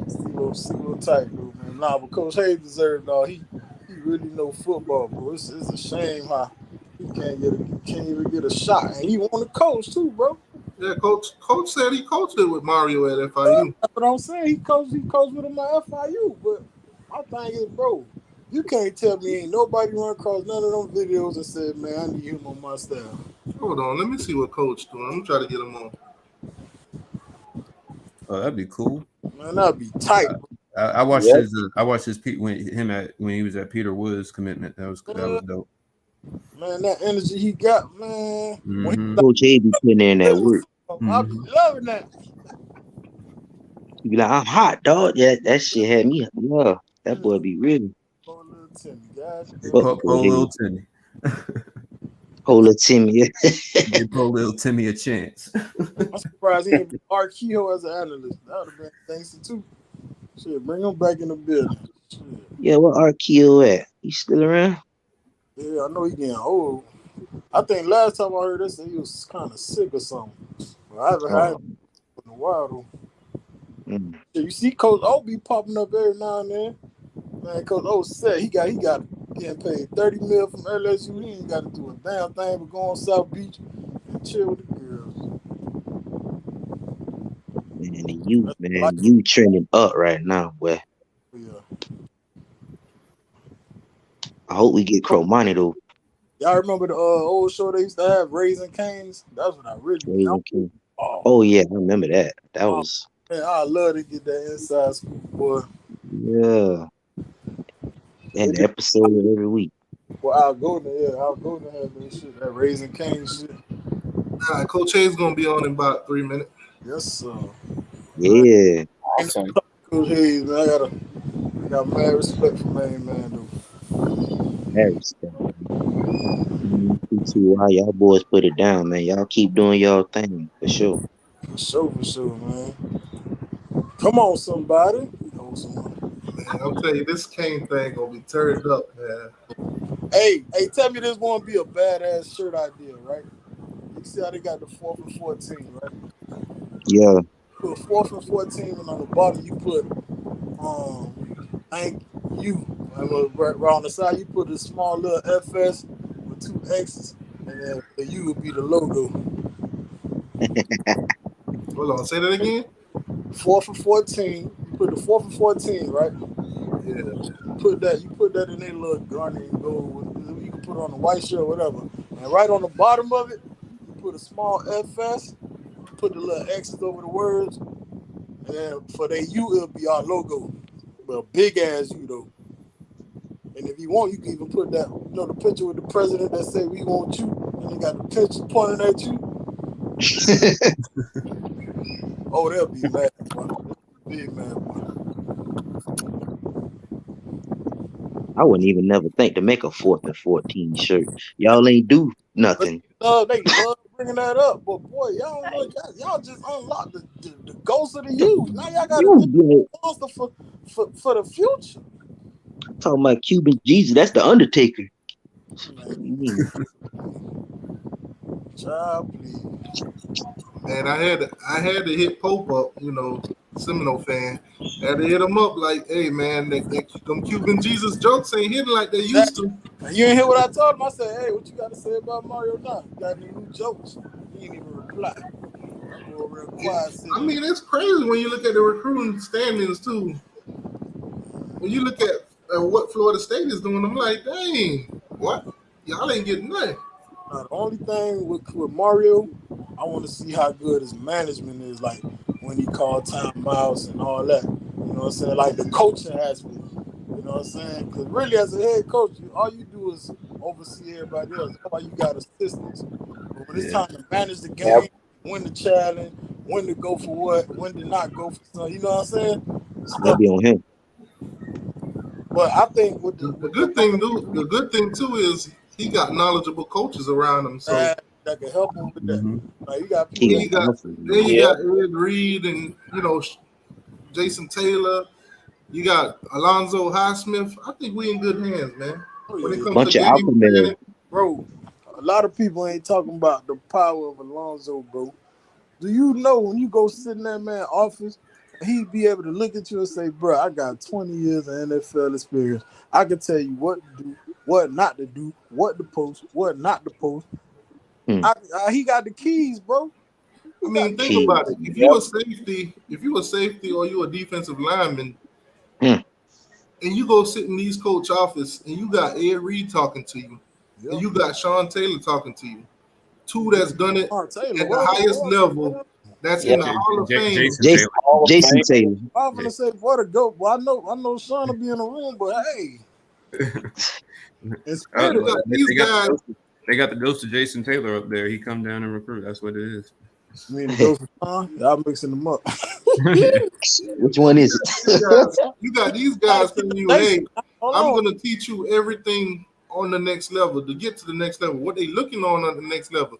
Steve-O tight, dude, man. Nah, but Coach Hayes deserved all. He really know football, bro. It's a shame how he can't even get a shot, and he want to coach too, bro. Yeah, Coach said he coached it with Mario at FIU. That's what I'm saying. He coached with him at FIU, but my thing is, bro, you can't tell me ain't nobody run across none of them videos and said, man, I need him on my staff. Hold on, let me see what Coach doing. I'm trying to get him on. Oh, that'd be cool. Man, that'd be tight. I watched his. I watched his when he was at Peter Woods commitment. That was dope. Man, that energy he got, man. Mm-hmm. Coach A be putting in that work. I be loving that. You be like, I'm hot, dog. Yeah, that shit had me. Yeah, that boy be ready. Poor little Timmy. Poor little Timmy. Give poor little Timmy a chance. I'm surprised he ain't Art Kehoe as an analyst. That would have been thanks too. Shit, bring him back in the building. Shit. Yeah, what Arkeo at? He still around? Yeah, I know he getting old. I think last time I heard this, he was kind of sick or something. But I haven't had him in a while though. Yeah, you see Coach O be popping up every now and then. Man, Coach O said he got getting paid $30 million from LSU. He ain't got to do a damn thing but go on South Beach and chill with the girls. Man, you trending up right now, boy. Yeah. I hope we get Crow money though. Y'all remember the old show they used to have, Raising Cane's? That's what I really know. Oh yeah, I remember that. That was. Man, I love to get that inside scoop, boy. Yeah. And the episode every week. Well, I'll go there. I'll go there and that shit, that Raising Cane's shit. All right, Coach Hayes gonna be on in about 3 minutes. Yes, sir. Yeah. Awesome. Coach Hayes, man, I got mad respect for man, though. Mad respect. T2Y, y'all boys put it down, man. Y'all keep doing y'all thing for sure. For sure, man. Come on, somebody. Man, I'll tell you, this Kane thing gonna be turned up, man. Hey, tell me this won't be a badass shirt idea, right? You see how they got the 4th and 14, right? Yeah. Put 4th and 14, and on the bottom you put thank you. Right on the side you put a small little FS with 2 X's, and then the U would be the logo. Hold on, say that again. 4th and 14. You put the 4th and 14, right? Yeah. You put that in a little garnet and gold. You can put it on a white shirt or whatever. And right on the bottom of it, you put a small FS, put the little X's over the words, and then for the U, it'll be our logo. But a big ass U though. And if you want, you can even put that, the picture with the president that say we want you, and they got the picture pointing at you. Oh, they'll be mad, bro. Big mad, bro. I wouldn't even never think to make a 4th and 14 shirt. Y'all ain't do nothing. They love bringing that up, but boy, y'all don't know, y'all just unlocked the ghost of the youth. Now y'all got to do monster for the future. Talking about Cuban Jesus, that's the Undertaker. What do you mean? Child, please. Man, I had to hit Pope up, Seminole fan. I had to hit him up like, hey man, them Cuban Jesus jokes ain't hitting like they used to. You ain't hear what I told him? I said, hey, what you got to say about Mario now? You got any new jokes? He ain't even reply. I mean, it's crazy when you look at the recruiting standings too. When you look at what Florida State is doing, I'm like, dang, what? Y'all ain't getting nothing. Now, the only thing with Mario, I want to see how good his management is, like when he called timeouts and all that. You know what I'm saying? Like the coaching aspect. You know what I'm saying? Because really, as a head coach, all you do is oversee everybody else. That's why you got assistants. But when it's time to manage the game, when to challenge, when to go for what, when to not go for something, you know what I'm saying? That'll be on him. But I think with the good thing too is he got knowledgeable coaches around him, so that can help him with that. Like, you got Ed Reed and Jason Taylor. You got Alonzo Highsmith. I think we in good hands, man. When it comes to game planning, bro, a lot of people ain't talking about the power of Alonzo, bro. Do you know when you go sit in that man's office, he'd be able to look at you and say, bro, I got 20 years of NFL experience. I can tell you what to do, what not to do, what to post, what not to post. He got the keys, bro. I mean, think about it. If you a safety or you a defensive lineman, and you go sit in these coach office and you got Ed Reed talking to you, and you got Sean Taylor talking to you, two that's done it at the highest level. That's in the Hall of Fame. Jason Taylor. I'm gonna say, what to go. Well, I know Sean will be in the room, but hey, they got the ghost of Jason Taylor up there. He come down and recruit. That's what it is. I mean, the ghost of Sean. Y'all mixing them up. Which one is it? You got these guys telling you, hey, I'm gonna teach you everything on the next level, to get to the next level, what they looking on the next level,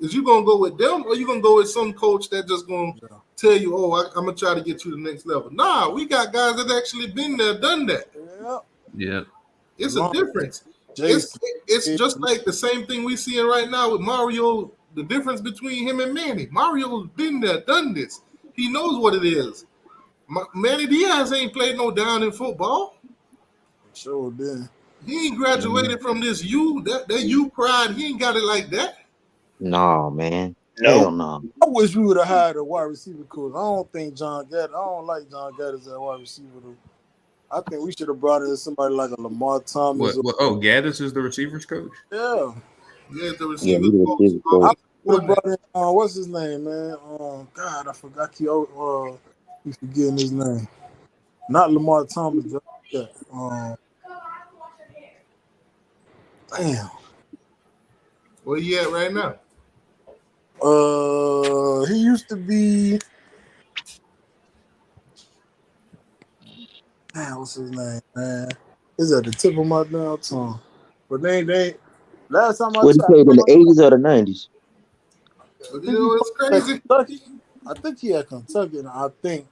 is you gonna go with them or you gonna go with some coach that just gonna tell you, oh, I'm gonna try to get you to the next level? Nah, we got guys that actually been there, done that. Yeah. It's a difference. It's just like the same thing we seeing right now with Mario. The difference between him and Manny. Mario's been there, done this. He knows what it is. Manny Diaz ain't played no down in football. Sure did. He ain't graduated from this that U pride. He ain't got it like that. No, man. Hell no. I wish we would have hired a wide receiver coach. I don't think John Gaddis. I don't like John Gaddis as a wide receiver. I think we should have brought in somebody like a Lamar Thomas. Gaddis is the receivers coach? Yeah. Yeah, the receiver coach. I would have brought in, what's his name, man? God, I forgot. He's forgetting his name. Not Lamar Thomas. Yeah. Damn. Where he at right now? He used to be. Man, what's his name, man? It's at the tip of my damn tongue. But they last time I What he played in the 80s or the 90s? You know, it's crazy. Kentucky. I think he had Kentucky, and I think.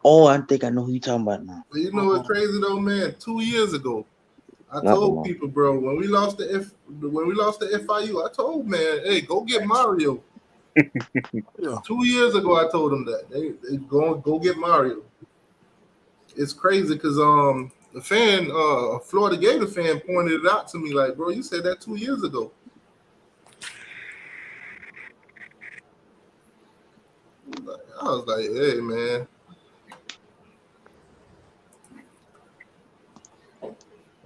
Oh, I think I know who you're talking about now. But you know what's crazy though, man? 2 years ago, I told people, bro, when we lost the FIU, I told man, hey, go get Mario. 2 years ago, I told them that they go get Mario. It's crazy because the fan, a Florida Gator fan, pointed it out to me like, bro, you said that 2 years ago. I was like, hey, man.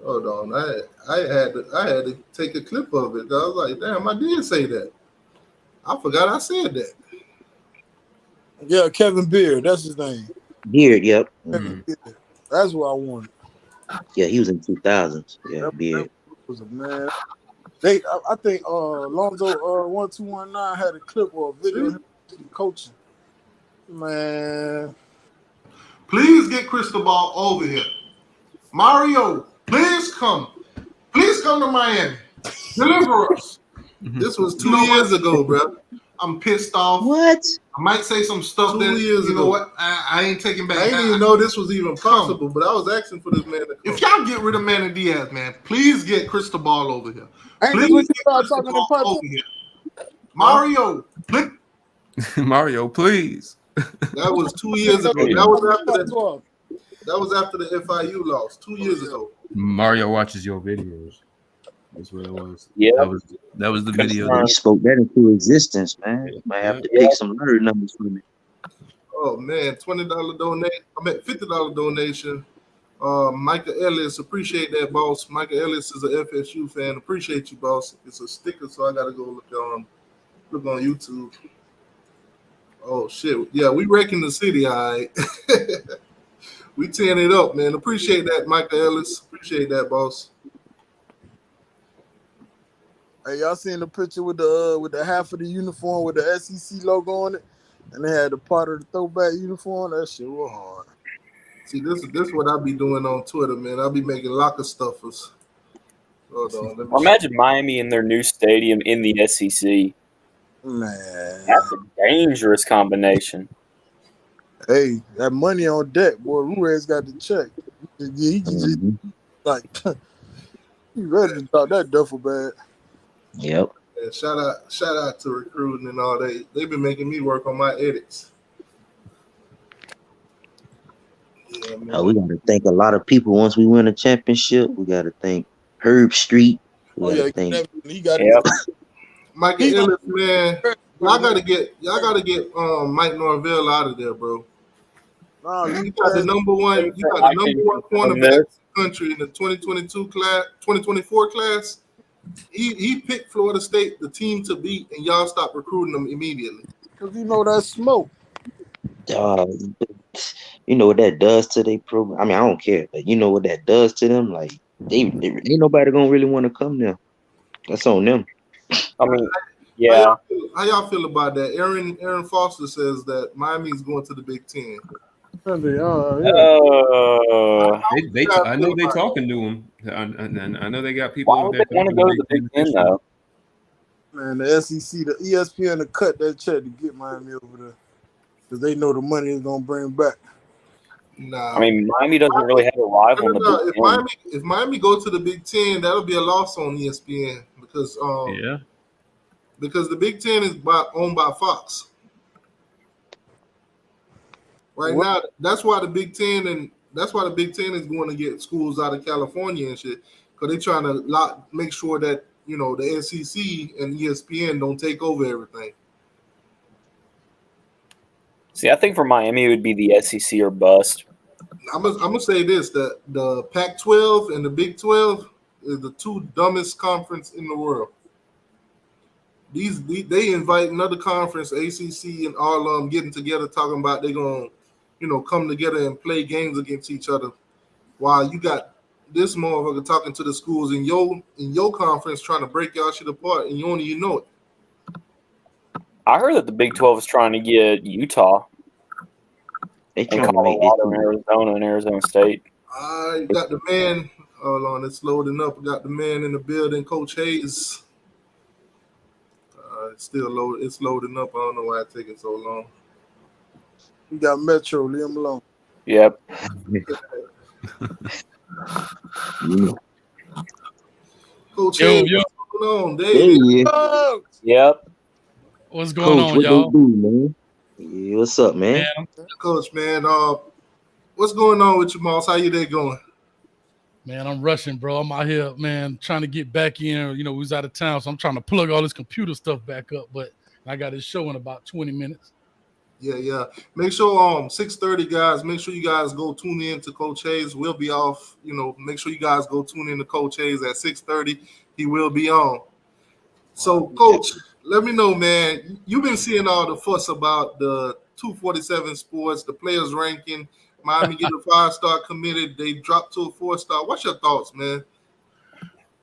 Hold on, I had to take a clip of it. I was like, damn, I did say that. I forgot I said that. Yeah, Kevin Beard, that's his name. Beard, yep. Beard. That's what I wanted. Yeah, he was in 2000s. Yeah, Beard. That was a man. I think Lonzo 1219 had a clip or a video of him coaching. Man, please get Cristobal over here. Mario, please come. Please come to Miami. Deliver us. This was 2 years ago, bro. I'm pissed off. What? I might say some stuff 2 years ago. You know what? I ain't taking back. I didn't even know this was even possible, but I was asking for this man to come. If y'all get rid of Manny Diaz, man, please get Cristobal over here. Please get Cristobal over here. Mario, Mario, please. That was 2 years ago. That was after the FIU loss 2 years ago. Mario watches your videos. That's what it was. Yeah, that was the video. You spoke that into existence, man. You might have to pick some nerd numbers for me. Oh man, $20 donation. I meant $50 donation. Michael Ellis, appreciate that, boss. Michael Ellis is an FSU fan. Appreciate you, boss. It's a sticker, so I gotta go look on YouTube. Oh shit, yeah, we wrecking the city, all right. We tearing it up, man. Appreciate that, Michael Ellis. Appreciate that, boss. Hey, y'all seen the picture with the half of the uniform with the SEC logo on it, and they had the part of the throwback uniform? That shit was hard. See, this is what I be doing on Twitter, man. I'll be making locker stuffers. Hold on. Imagine Miami in their new stadium in the SEC. Man, that's a dangerous combination. Hey, that money on deck, boy. Ruiz got the check. He can just like he ready to drop that duffel bag. Yep. And shout out to recruiting and all that. They've been making me work on my edits. Yeah, we got to thank a lot of people once we win a championship. We got to thank Herb Street. We got to thank. Michael Ellis, man. Y'all gotta get Mike Norvell out of there, bro. You got the number one cornerback in the country in the 2024 class. He picked Florida State, the team to beat, and y'all stopped recruiting them immediately. Because you know that's smoke. You know what that does to their program. I mean, I don't care, but you know what that does to them. Like they ain't nobody gonna really want to come there. That's on them. I mean, yeah. How y'all feel about that? Aaron Foster says that Miami's going to the Big Ten. I know they talking to him. I know they got people Why over would there. they want to go to the Big Ten though? Man, the SEC, the ESPN to cut that check to get Miami over there because they know the money is gonna bring back. Nah, I mean, Miami doesn't really have a rival in the Big Ten. If Miami go to the Big Ten, that'll be a loss on ESPN because the Big Ten is owned by Fox. Right now, that's why the Big Ten is going to get schools out of California and shit because they're trying to make sure that the SEC and ESPN don't take over everything. See, I think for Miami it would be the SEC or bust. I'm gonna say this: the Pac-12 and the Big 12 is the two dumbest conference in the world. They invite another conference, ACC, and all of them getting together talking about they're gonna, come together and play games against each other, while you got this motherfucker talking to the schools in your conference trying to break y'all shit apart, and you don't even know it. I heard that the Big 12 is trying to get Utah, and Colorado, and Arizona, and Arizona State. I got the man. Hold on, it's loading up. I got the man in the building, Coach Hayes. It's still loaded. It's loading up. I don't know why it's taking so long. You got Metro. Leave him alone. Yep. Coach Hayes, what's going on, David? Yep. What's going on, what y'all? they do, man? Yeah, what's up, man? Coach, man, what's going on with you, Moss? How your day going? Man, I'm rushing, bro. I'm out here, man, trying to get back in. We was out of town, so I'm trying to plug all this computer stuff back up. But I got this show in about 20 minutes. Yeah. Make sure 6:30, guys. Make sure you guys go tune in to Coach Hayes. We'll be off. Make sure you guys go tune in to Coach Hayes at 6:30. He will be on. So, Coach, let me know, man. You've been seeing all the fuss about the 247 Sports, the players ranking. Miami get a 5-star committed. They dropped to a 4-star. What's your thoughts, man?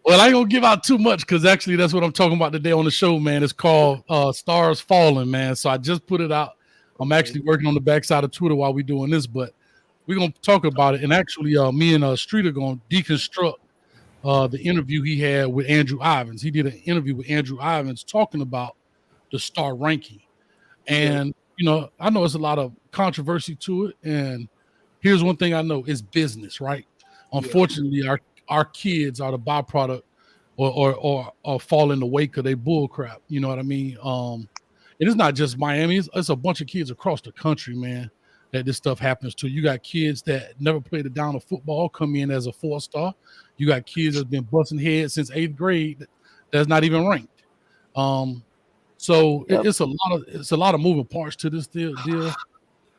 Well, I ain't gonna give out too much because actually that's what I'm talking about today on the show, man. It's called Stars Falling, man. So I just put it out. I'm actually working on the backside of Twitter while we're doing this, but we're gonna talk about it. And actually, me and Street are gonna deconstruct the interview he had with Andrew Ivins. He did an interview with Andrew Ivins talking about the star ranking. And, I know it's a lot of controversy to it. And here's one thing I know, it's business, right? Unfortunately, our kids are the byproduct or fall in the wake of their bull crap. You know what I mean? And it's not just Miami. It's a bunch of kids across the country, man, that this stuff happens to. You got kids that never played a down of football come in as a 4-star. You got kids that's been busting heads since 8th grade that's not even ranked. So it's a lot of moving parts to this deal.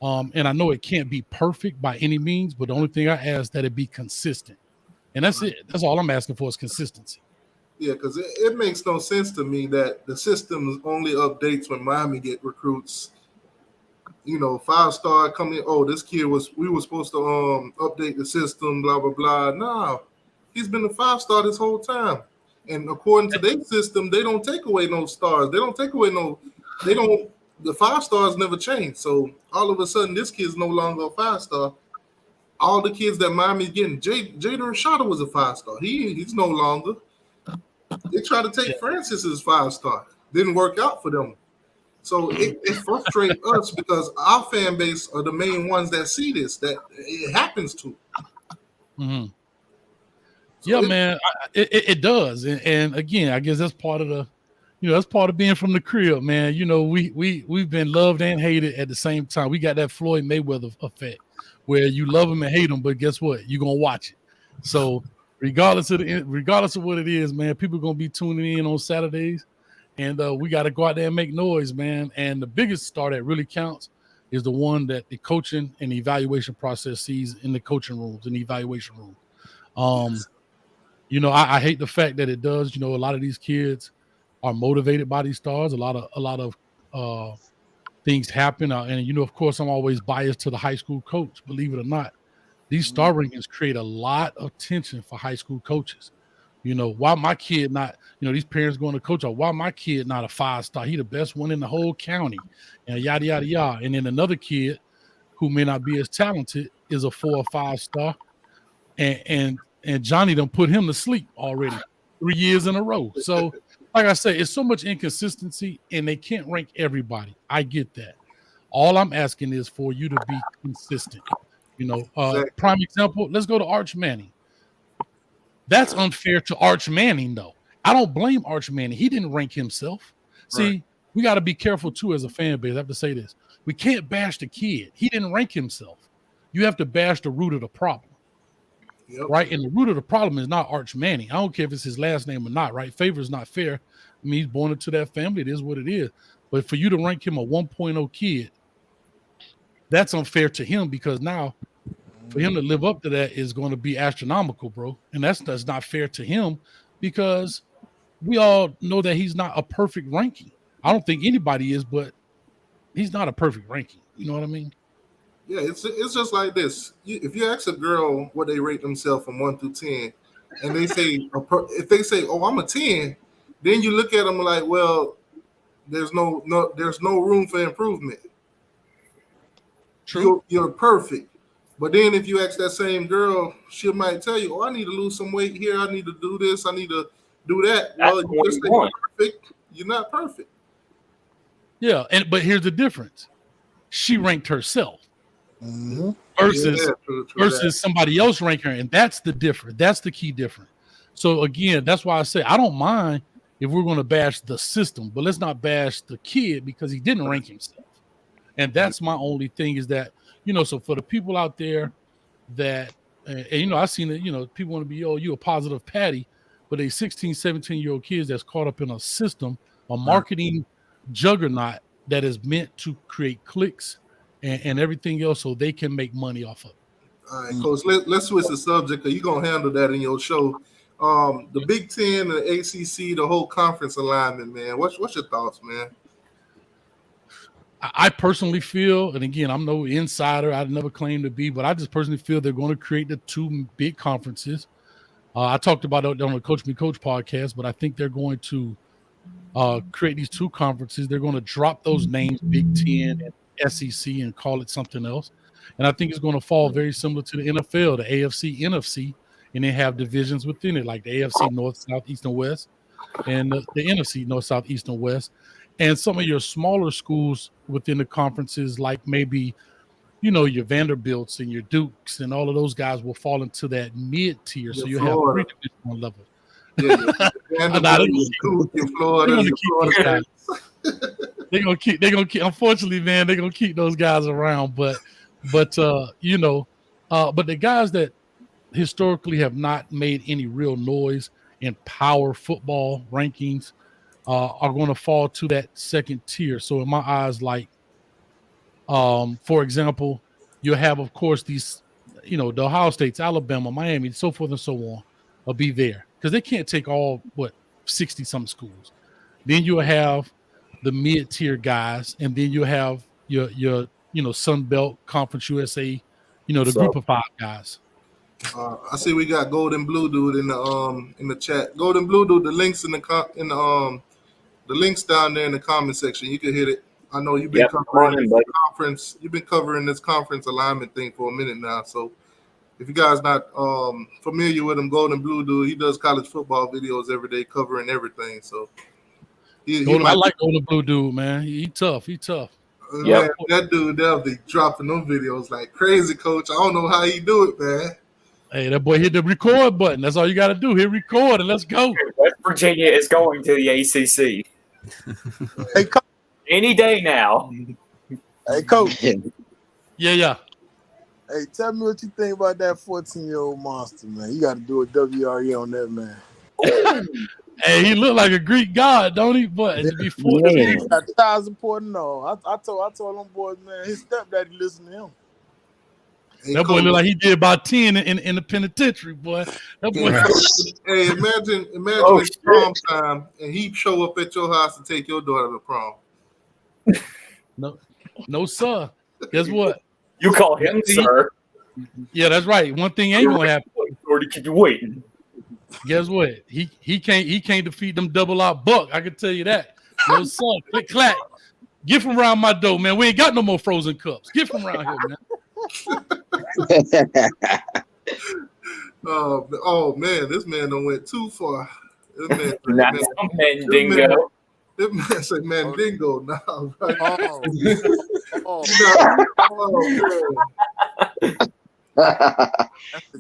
And I know it can't be perfect by any means, but the only thing I ask that it be consistent. And that's it. That's all I'm asking for is consistency. Yeah, because it makes no sense to me that the system only updates when Miami get recruits. 5-star coming. Oh, this kid we were supposed to update the system, blah blah blah. No, he's been a 5-star this whole time. And according to their system, they don't take away no stars. They don't take away the 5 stars never change. So all of a sudden, this kid's no longer a 5-star. All the kids that Miami's getting, Jaden Rashada was a 5-star. He's no longer. They try to take Francis as 5-star. Didn't work out for them. So it frustrates us because our fan base are the main ones that see this, that it happens to. Mm-hmm. So man, it does. And again, I guess that's part of the, that's part of being from the crib, man. We've been loved and hated at the same time. We got that Floyd Mayweather effect where you love him and hate him, but guess what? You're going to watch it. So regardless of what it is, man, people are going to be tuning in on Saturdays, and we got to go out there and make noise, man. And the biggest star that really counts is the one that the coaching and the evaluation process sees in the coaching rooms, in the evaluation room. I hate the fact that it does. A lot of these kids are motivated by these stars. A lot of things happen. And, of course, I'm always biased to the high school coach, believe it or not. These star rankings create a lot of tension for high school coaches. Why my kid not, these parents going to coach, why my kid not a 5-star? He the best one in the whole county, and yada, yada, yada. And then another kid who may not be as talented is a 4 or 5-star. And and Johnny done put him to sleep already 3 years in a row. So, like I say, it's so much inconsistency, and they can't rank everybody. I get that. All I'm asking is for you to be consistent. Prime example, let's go to Arch Manning. That's unfair to Arch Manning, though. I don't blame Arch Manning. He didn't rank himself. See, we got to be careful, too, as a fan base. I have to say this. We can't bash the kid. He didn't rank himself. You have to bash the root of the problem. Yep. Right? And the root of the problem is not Arch Manning. I don't care if it's his last name or not, right? Favor is not fair. I mean, he's born into that family. It is what it is. But for you to rank him a 1.0 kid, that's unfair to him, because now for him to live up to that is going to be astronomical, bro. And that's not fair to him, because we all know that he's not a perfect ranking. I don't think anybody is, but he's not a perfect ranking. You know what I mean? Yeah, it's just like this. If you ask a girl what they rate themselves from 1 through 10, and they say if they say, "Oh, I'm a 10," then you look at them like, "Well, there's no room for improvement." True. You're perfect. But then if you ask that same girl, she might tell you, "Oh, I need to lose some weight here. I need to do this. I need to do that." Well, you just say you're perfect. You're not perfect. Yeah, but here's the difference. She ranked herself versus somebody else ranked her, and that's the difference. That's the key difference. So again, that's why I say I don't mind if we're going to bash the system, but let's not bash the kid because he didn't rank himself. And that's my only thing is that, so for the people out there that, and I've seen it, people want to be, "Oh, you a positive Patty," but they 16, 17-year-old kids that's caught up in a system, a marketing juggernaut that is meant to create clicks and everything else so they can make money off of it. All right, Coach, let's switch the subject, because you're going to handle that in your show. The Big Ten, the ACC, the whole conference alignment, man. What's your thoughts, man? I personally feel, and again, I'm no insider, I'd never claim to be, but I just personally feel they're going to create the two big conferences. I talked about it on the Coach Me Coach podcast, but I think they're going to create these two conferences. They're going to drop those names, Big Ten and SEC, and call it something else. And I think it's going to fall very similar to the NFL, the AFC, NFC, and they have divisions within it, like the AFC North, South, East, and West, and the NFC North, South, East, and West. And some of your smaller schools within the conferences, like maybe, your Vanderbilts and your Dukes and all of those guys will fall into that mid-tier. So you have 3 Division I levels. They're gonna keep. Unfortunately, man, they're gonna keep those guys around. But the guys that historically have not made any real noise in power football rankings are going to fall to that second tier. So in my eyes, like, for example, you have, of course, these, the Ohio States, Alabama, Miami, so forth and so on, will be there because they can't take all 60-some schools. Then you'll have the mid-tier guys, and then you have your Sun Belt Conference USA, the group of 5 guys. I see we got Golden Blue Dude in the chat. Golden Blue Dude, the links the links down there in the comment section. You can hit it. I know you've been covering this conference. You've been covering this conference alignment thing for a minute now. So if you guys not familiar with him, Golden Blue Dude, he does college football videos every day covering everything. So I like Golden Blue Dude, man. He tough. Man, that dude, they'll be dropping them videos like crazy, Coach. I don't know how he do it, man. Hey, that boy hit the record button. That's all you got to do. Hit record and let's go. West Virginia is going to the ACC. Hey, Coach. Any day now. Hey, Coach. Yeah. Hey, tell me what you think about that 14-year-old monster, man. You got to do a WRE on that, man. Hey, he look like a Greek god, don't he? But to be 14, he got child support and all. I told them boys, man, his stepdaddy listened to him. Hey, that boy look like he did about 10 in the penitentiary, boy. That boy. Hey, imagine it's prom time and he show up at your house to take your daughter to prom. No, sir. Guess what? You call him sir. Yeah, that's right. One thing ain't gonna happen. Or keep you waiting. Guess what? He can't defeat them double out buck. I can tell you that. No, son. Click clack. Get from around my door, man. We ain't got no more frozen cups. Get from around here, man. Oh man, this man done went too far. This man, That's a Mandingo. This man say Mandingo now, right? Oh,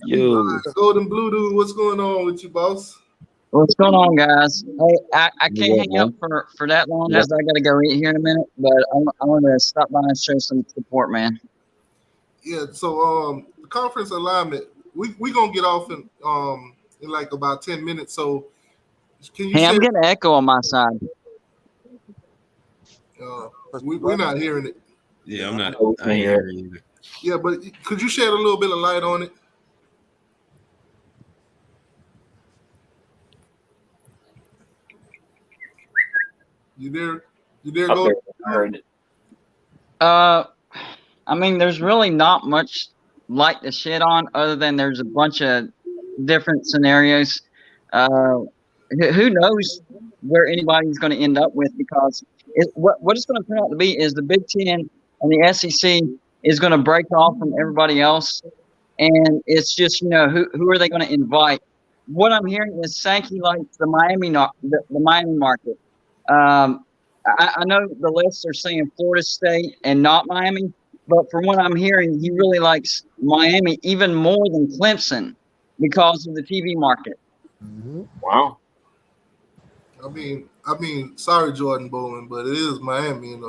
Yo, Golden Blue Dude, what's going on with you, boss? What's going on, guys? Hey, I can't Yeah, hang out for that long because I got to go eat here in a minute. But I want to stop by and show some support, man. Yeah. So the conference alignment, we gonna get off in like about 10 minutes. So can you? Hey, I'm getting an echo on my side. We're not hearing it. Yeah, I'm not. I ain't hearing it either. Yeah, but could you shed a little bit of light on it? You there? You there? Go. I mean, there's really not much light to shed on, other than there's a bunch of different scenarios. Who knows where anybody's going to end up with, because what it's going to turn out to be is the Big Ten and the SEC is going to break off from everybody else, and it's just, who are they going to invite? What I'm hearing is Sankey likes the Miami market. I know the lists are saying Florida State and not Miami, but from what I'm hearing, he really likes Miami even more than Clemson because of the TV market. Mm-hmm. Wow. I mean, sorry, Jordan Bowling, but it is Miami,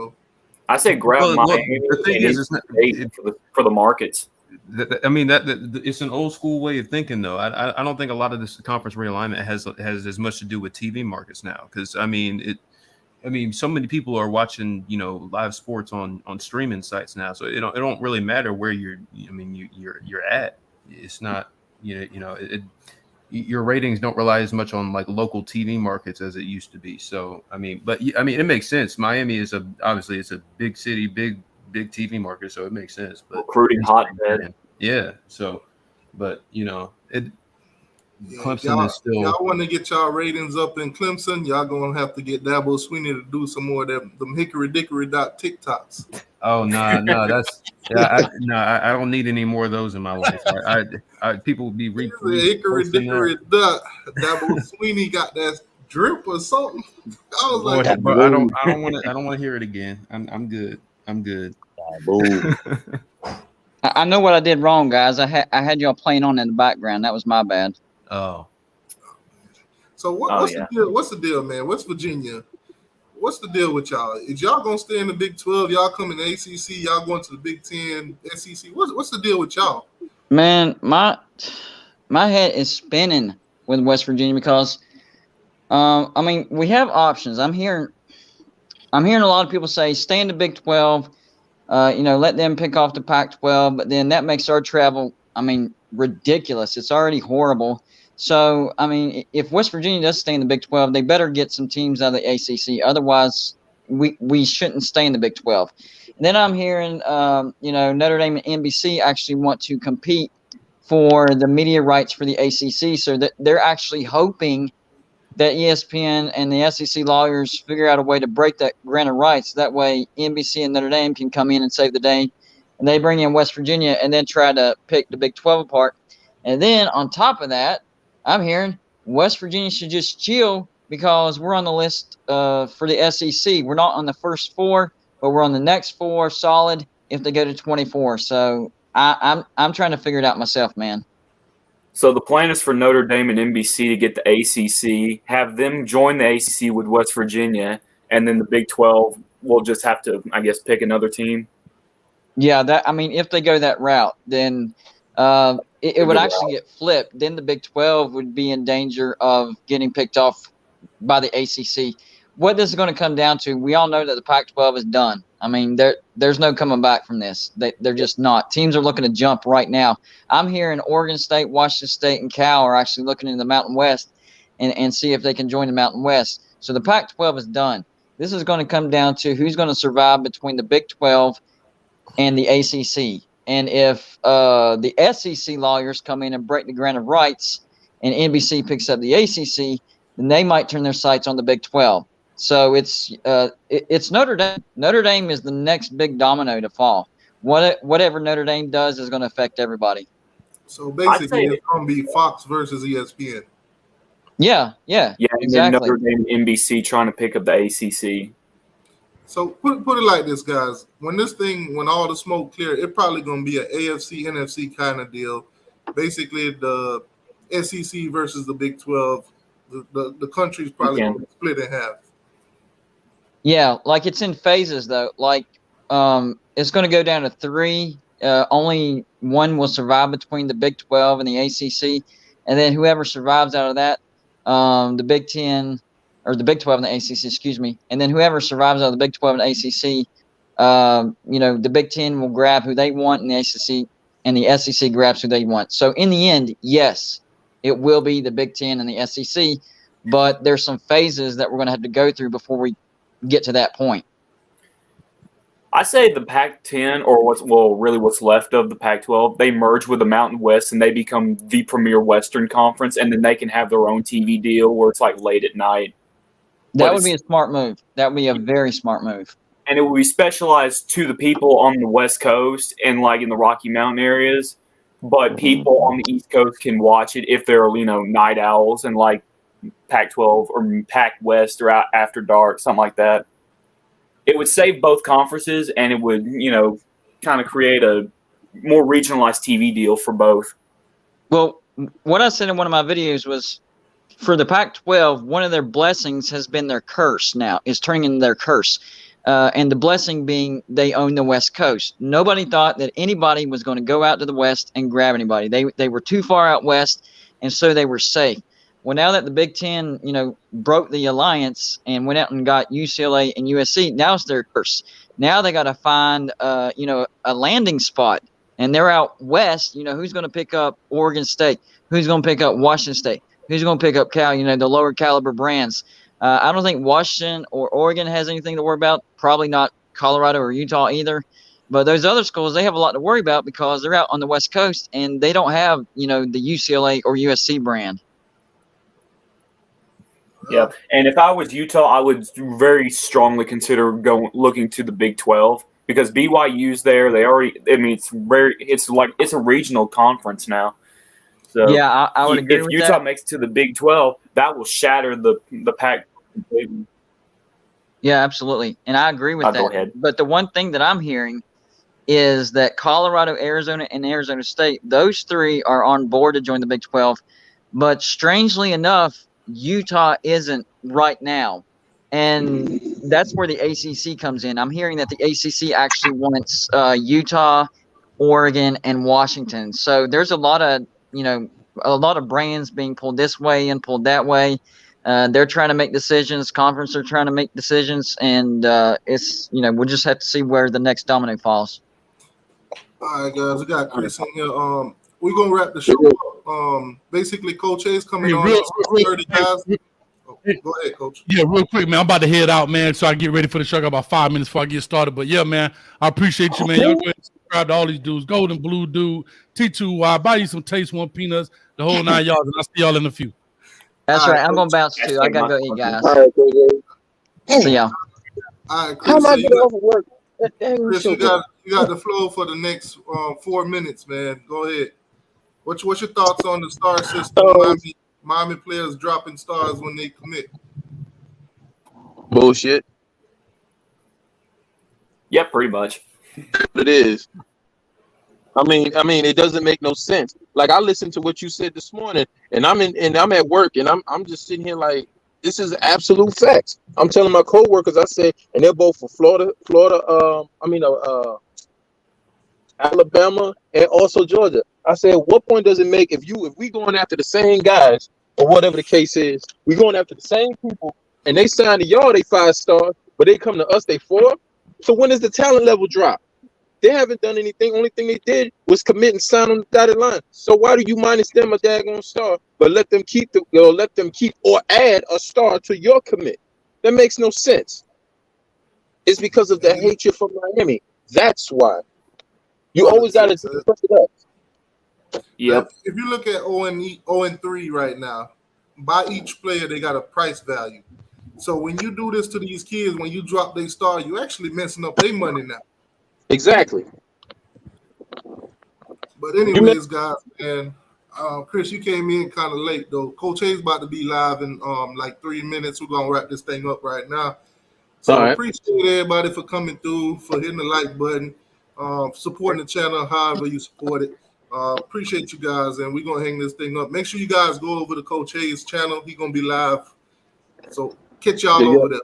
I say grab Miami. The thing is, for the markets. I mean, that it's an old school way of thinking, though. I don't think a lot of this conference realignment has as much to do with TV markets now, because I mean, so many people are watching, live sports on streaming sites now, so it don't really matter where you're at. It's not, your ratings don't rely as much on like local TV markets as it used to be. So it makes sense. Miami is obviously it's a big city, big TV market, so it makes sense. But recruiting hotbed. Yeah. So, but Clemson is still. Y'all want to get y'all ratings up in Clemson? Y'all gonna have to get Dabo Swinney to do some more of them hickory dickory dot TikToks. Oh no, that's I don't need any more of those in my life. People will be hickory dickory dot. Dabo Swinney got that drip or something. I was like, but I don't want to hear it again. I'm good. I know what I did wrong, guys. I had y'all playing on in the background. That was my bad. Oh. So what's the deal? What's the deal, man? West Virginia? What's the deal with y'all? Is y'all gonna stay in the Big 12? Y'all coming to ACC? Y'all going to the Big 10, SEC? What's the deal with y'all? Man, my head is spinning with West Virginia because, we have options. I'm hearing a lot of people say stay in the Big 12. Let them pick off the Pac-12, but then that makes our travel, ridiculous. It's already horrible. So, if West Virginia does stay in the Big 12, they better get some teams out of the ACC. Otherwise, we shouldn't stay in the Big 12. And then I'm hearing, Notre Dame and NBC actually want to compete for the media rights for the ACC. So that they're actually hoping that ESPN and the SEC lawyers figure out a way to break that grant of rights. That way, NBC and Notre Dame can come in and save the day. And they bring in West Virginia and then try to pick the Big 12 apart. And then on top of that, I'm hearing West Virginia should just chill because we're on the list for the SEC. We're not on the first four, but we're on the next four solid if they go to 24. So I'm trying to figure it out myself, man. So the plan is for Notre Dame and NBC to get the ACC, have them join the ACC with West Virginia, and then the Big 12 will just have to, I guess, pick another team. Yeah, if they go that route, then it would actually get flipped. Then the Big 12 would be in danger of getting picked off by the ACC. What this is going to come down to, we all know that the Pac-12 is done. There's no coming back from this. They're just not. Teams are looking to jump right now. I'm hearing Oregon State, Washington State, and Cal are actually looking in the Mountain West and see if they can join the Mountain West. So the Pac-12 is done. This is going to come down to who's going to survive between the Big 12 and the ACC. And if the SEC lawyers come in and break the grant of rights and NBC picks up the ACC, then they might turn their sights on the Big 12. So it's Notre Dame. Notre Dame is the next big domino to fall. Whatever Notre Dame does is going to affect everybody. So basically, it's going to be Fox versus ESPN. Yeah, exactly. And Notre Dame and NBC trying to pick up the ACC. So put it like this, guys. When all the smoke clear, it's probably going to be an AFC, NFC kind of deal. Basically, the SEC versus the Big 12. The country's probably going to split in half. Yeah, like it's in phases, though. Like it's going to go down to 3. Only one will survive between the Big 12 and the ACC. And then whoever survives out of that, the Big 10 or the Big 12 and the ACC, excuse me. And then whoever survives out of the Big 12 and ACC, the Big 10 will grab who they want, and the ACC and the SEC grabs who they want. So in the end, yes, it will be the Big 10 and the SEC, but there's some phases that we're going to have to go through before we get to that point. I say the Pac-10, or what's left of the Pac-12, they merge with the Mountain West and they become the premier Western Conference, and then they can have their own TV deal where it's like late at night. That would be a smart move. That would be a very smart move. And it would be specialized to the people on the West Coast and like in the Rocky Mountain areas, but people on the East Coast can watch it if they're, night owls and like Pac-12 or Pac-West or After Dark, something like that. It would save both conferences, and it would, kind of create a more regionalized TV deal for both. Well, what I said in one of my videos was for the Pac-12, one of their blessings has been their curse now, is turning into their curse. And the blessing being they own the West Coast. Nobody thought that anybody was going to go out to the West and grab anybody. They were too far out West, and so they were safe. Well, now that the Big 10, broke the alliance and went out and got UCLA and USC, now it's their curse. Now they got to find, a landing spot, and they're out West. Who's going to pick up Oregon State? Who's going to pick up Washington State? Who's going to pick up Cal? The lower caliber brands. I don't think Washington or Oregon has anything to worry about. Probably not Colorado or Utah either. But those other schools, they have a lot to worry about because they're out on the West Coast and they don't have, the UCLA or USC brand. Yeah, and if I was Utah, I would very strongly consider looking to the Big 12 because BYU's there. It's a regional conference now. So yeah, I would agree if with Utah that. makes it to the Big 12, that will shatter the Pac completely. Yeah, absolutely, and I agree with that. Go ahead. But the one thing that I'm hearing is that Colorado, Arizona, and Arizona State, those 3 are on board to join the Big 12. But strangely enough, Utah isn't right now. And that's where the ACC comes in. I'm hearing that the ACC actually wants Utah, Oregon, and Washington. So there's a lot of brands being pulled this way and pulled that way. They're trying to make decisions. Conference are trying to make decisions. And we'll just have to see where the next domino falls. All right, guys. We got Chris in here. We're going to wrap the show up. Basically, Coach A's coming on. 30 guys. Go ahead, Coach. Yeah, real quick, man. I'm about to head out, man, so I can get ready for the show. I got about 5 minutes before I get started. But, yeah, man, I appreciate you, man. Y'all go ahead and subscribe to all these dudes. Golden Blue Dude, T2Y. Buy you some Taste One peanuts, the whole 9 yards, and I'll see y'all in a few. That's right. I'm going to bounce, too. I got to go eat, guys. All right, Coach. See y'all. All right, Chris. How am I getting off of work? Chris, you got the flow for the next 4 minutes, man. Go ahead. What's your thoughts on the star system? Miami players dropping stars when they commit. Bullshit. Yeah, pretty much. It is. I mean, it doesn't make no sense. Like I listened to what you said this morning, and I'm at work, and I'm just sitting here like this is absolute facts. I'm telling my coworkers, I said, and they're both for Florida, Alabama, and also Georgia. I said, what point does it make if we going after the same guys or whatever the case is, we going after the same people, and they sign to y'all they 5 stars, but they come to us they 4. So when does the talent level drop? They haven't done anything. Only thing they did was commit and sign on the dotted line. So why do you minus them a daggone star, but let them keep or add a star to your commit? That makes no sense. It's because of the hatred for Miami. That's why. You always got to push it up. Yep. If you look at 0-3 right now, by each player they got a price value. So when you do this to these kids, when you drop their star, you actually messing up their money now. Exactly. But anyways, guys, man, Chris, you came in kind of late though. Coach Hayes about to be live in like 3 minutes. We're gonna wrap this thing up right now. So appreciate everybody for coming through, for hitting the like button, supporting the channel however you support it. Appreciate you guys, and we're gonna hang this thing up. Make sure you guys go over to Coach Hayes' channel. He's gonna be live. So catch y'all over there.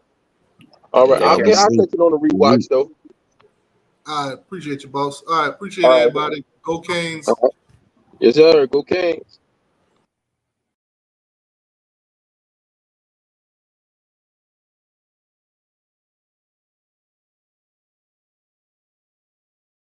All right, I'll catch it on the rewatch though. I appreciate you, boss. All right, appreciate everybody. Go Canes. Yes, sir. Go Canes.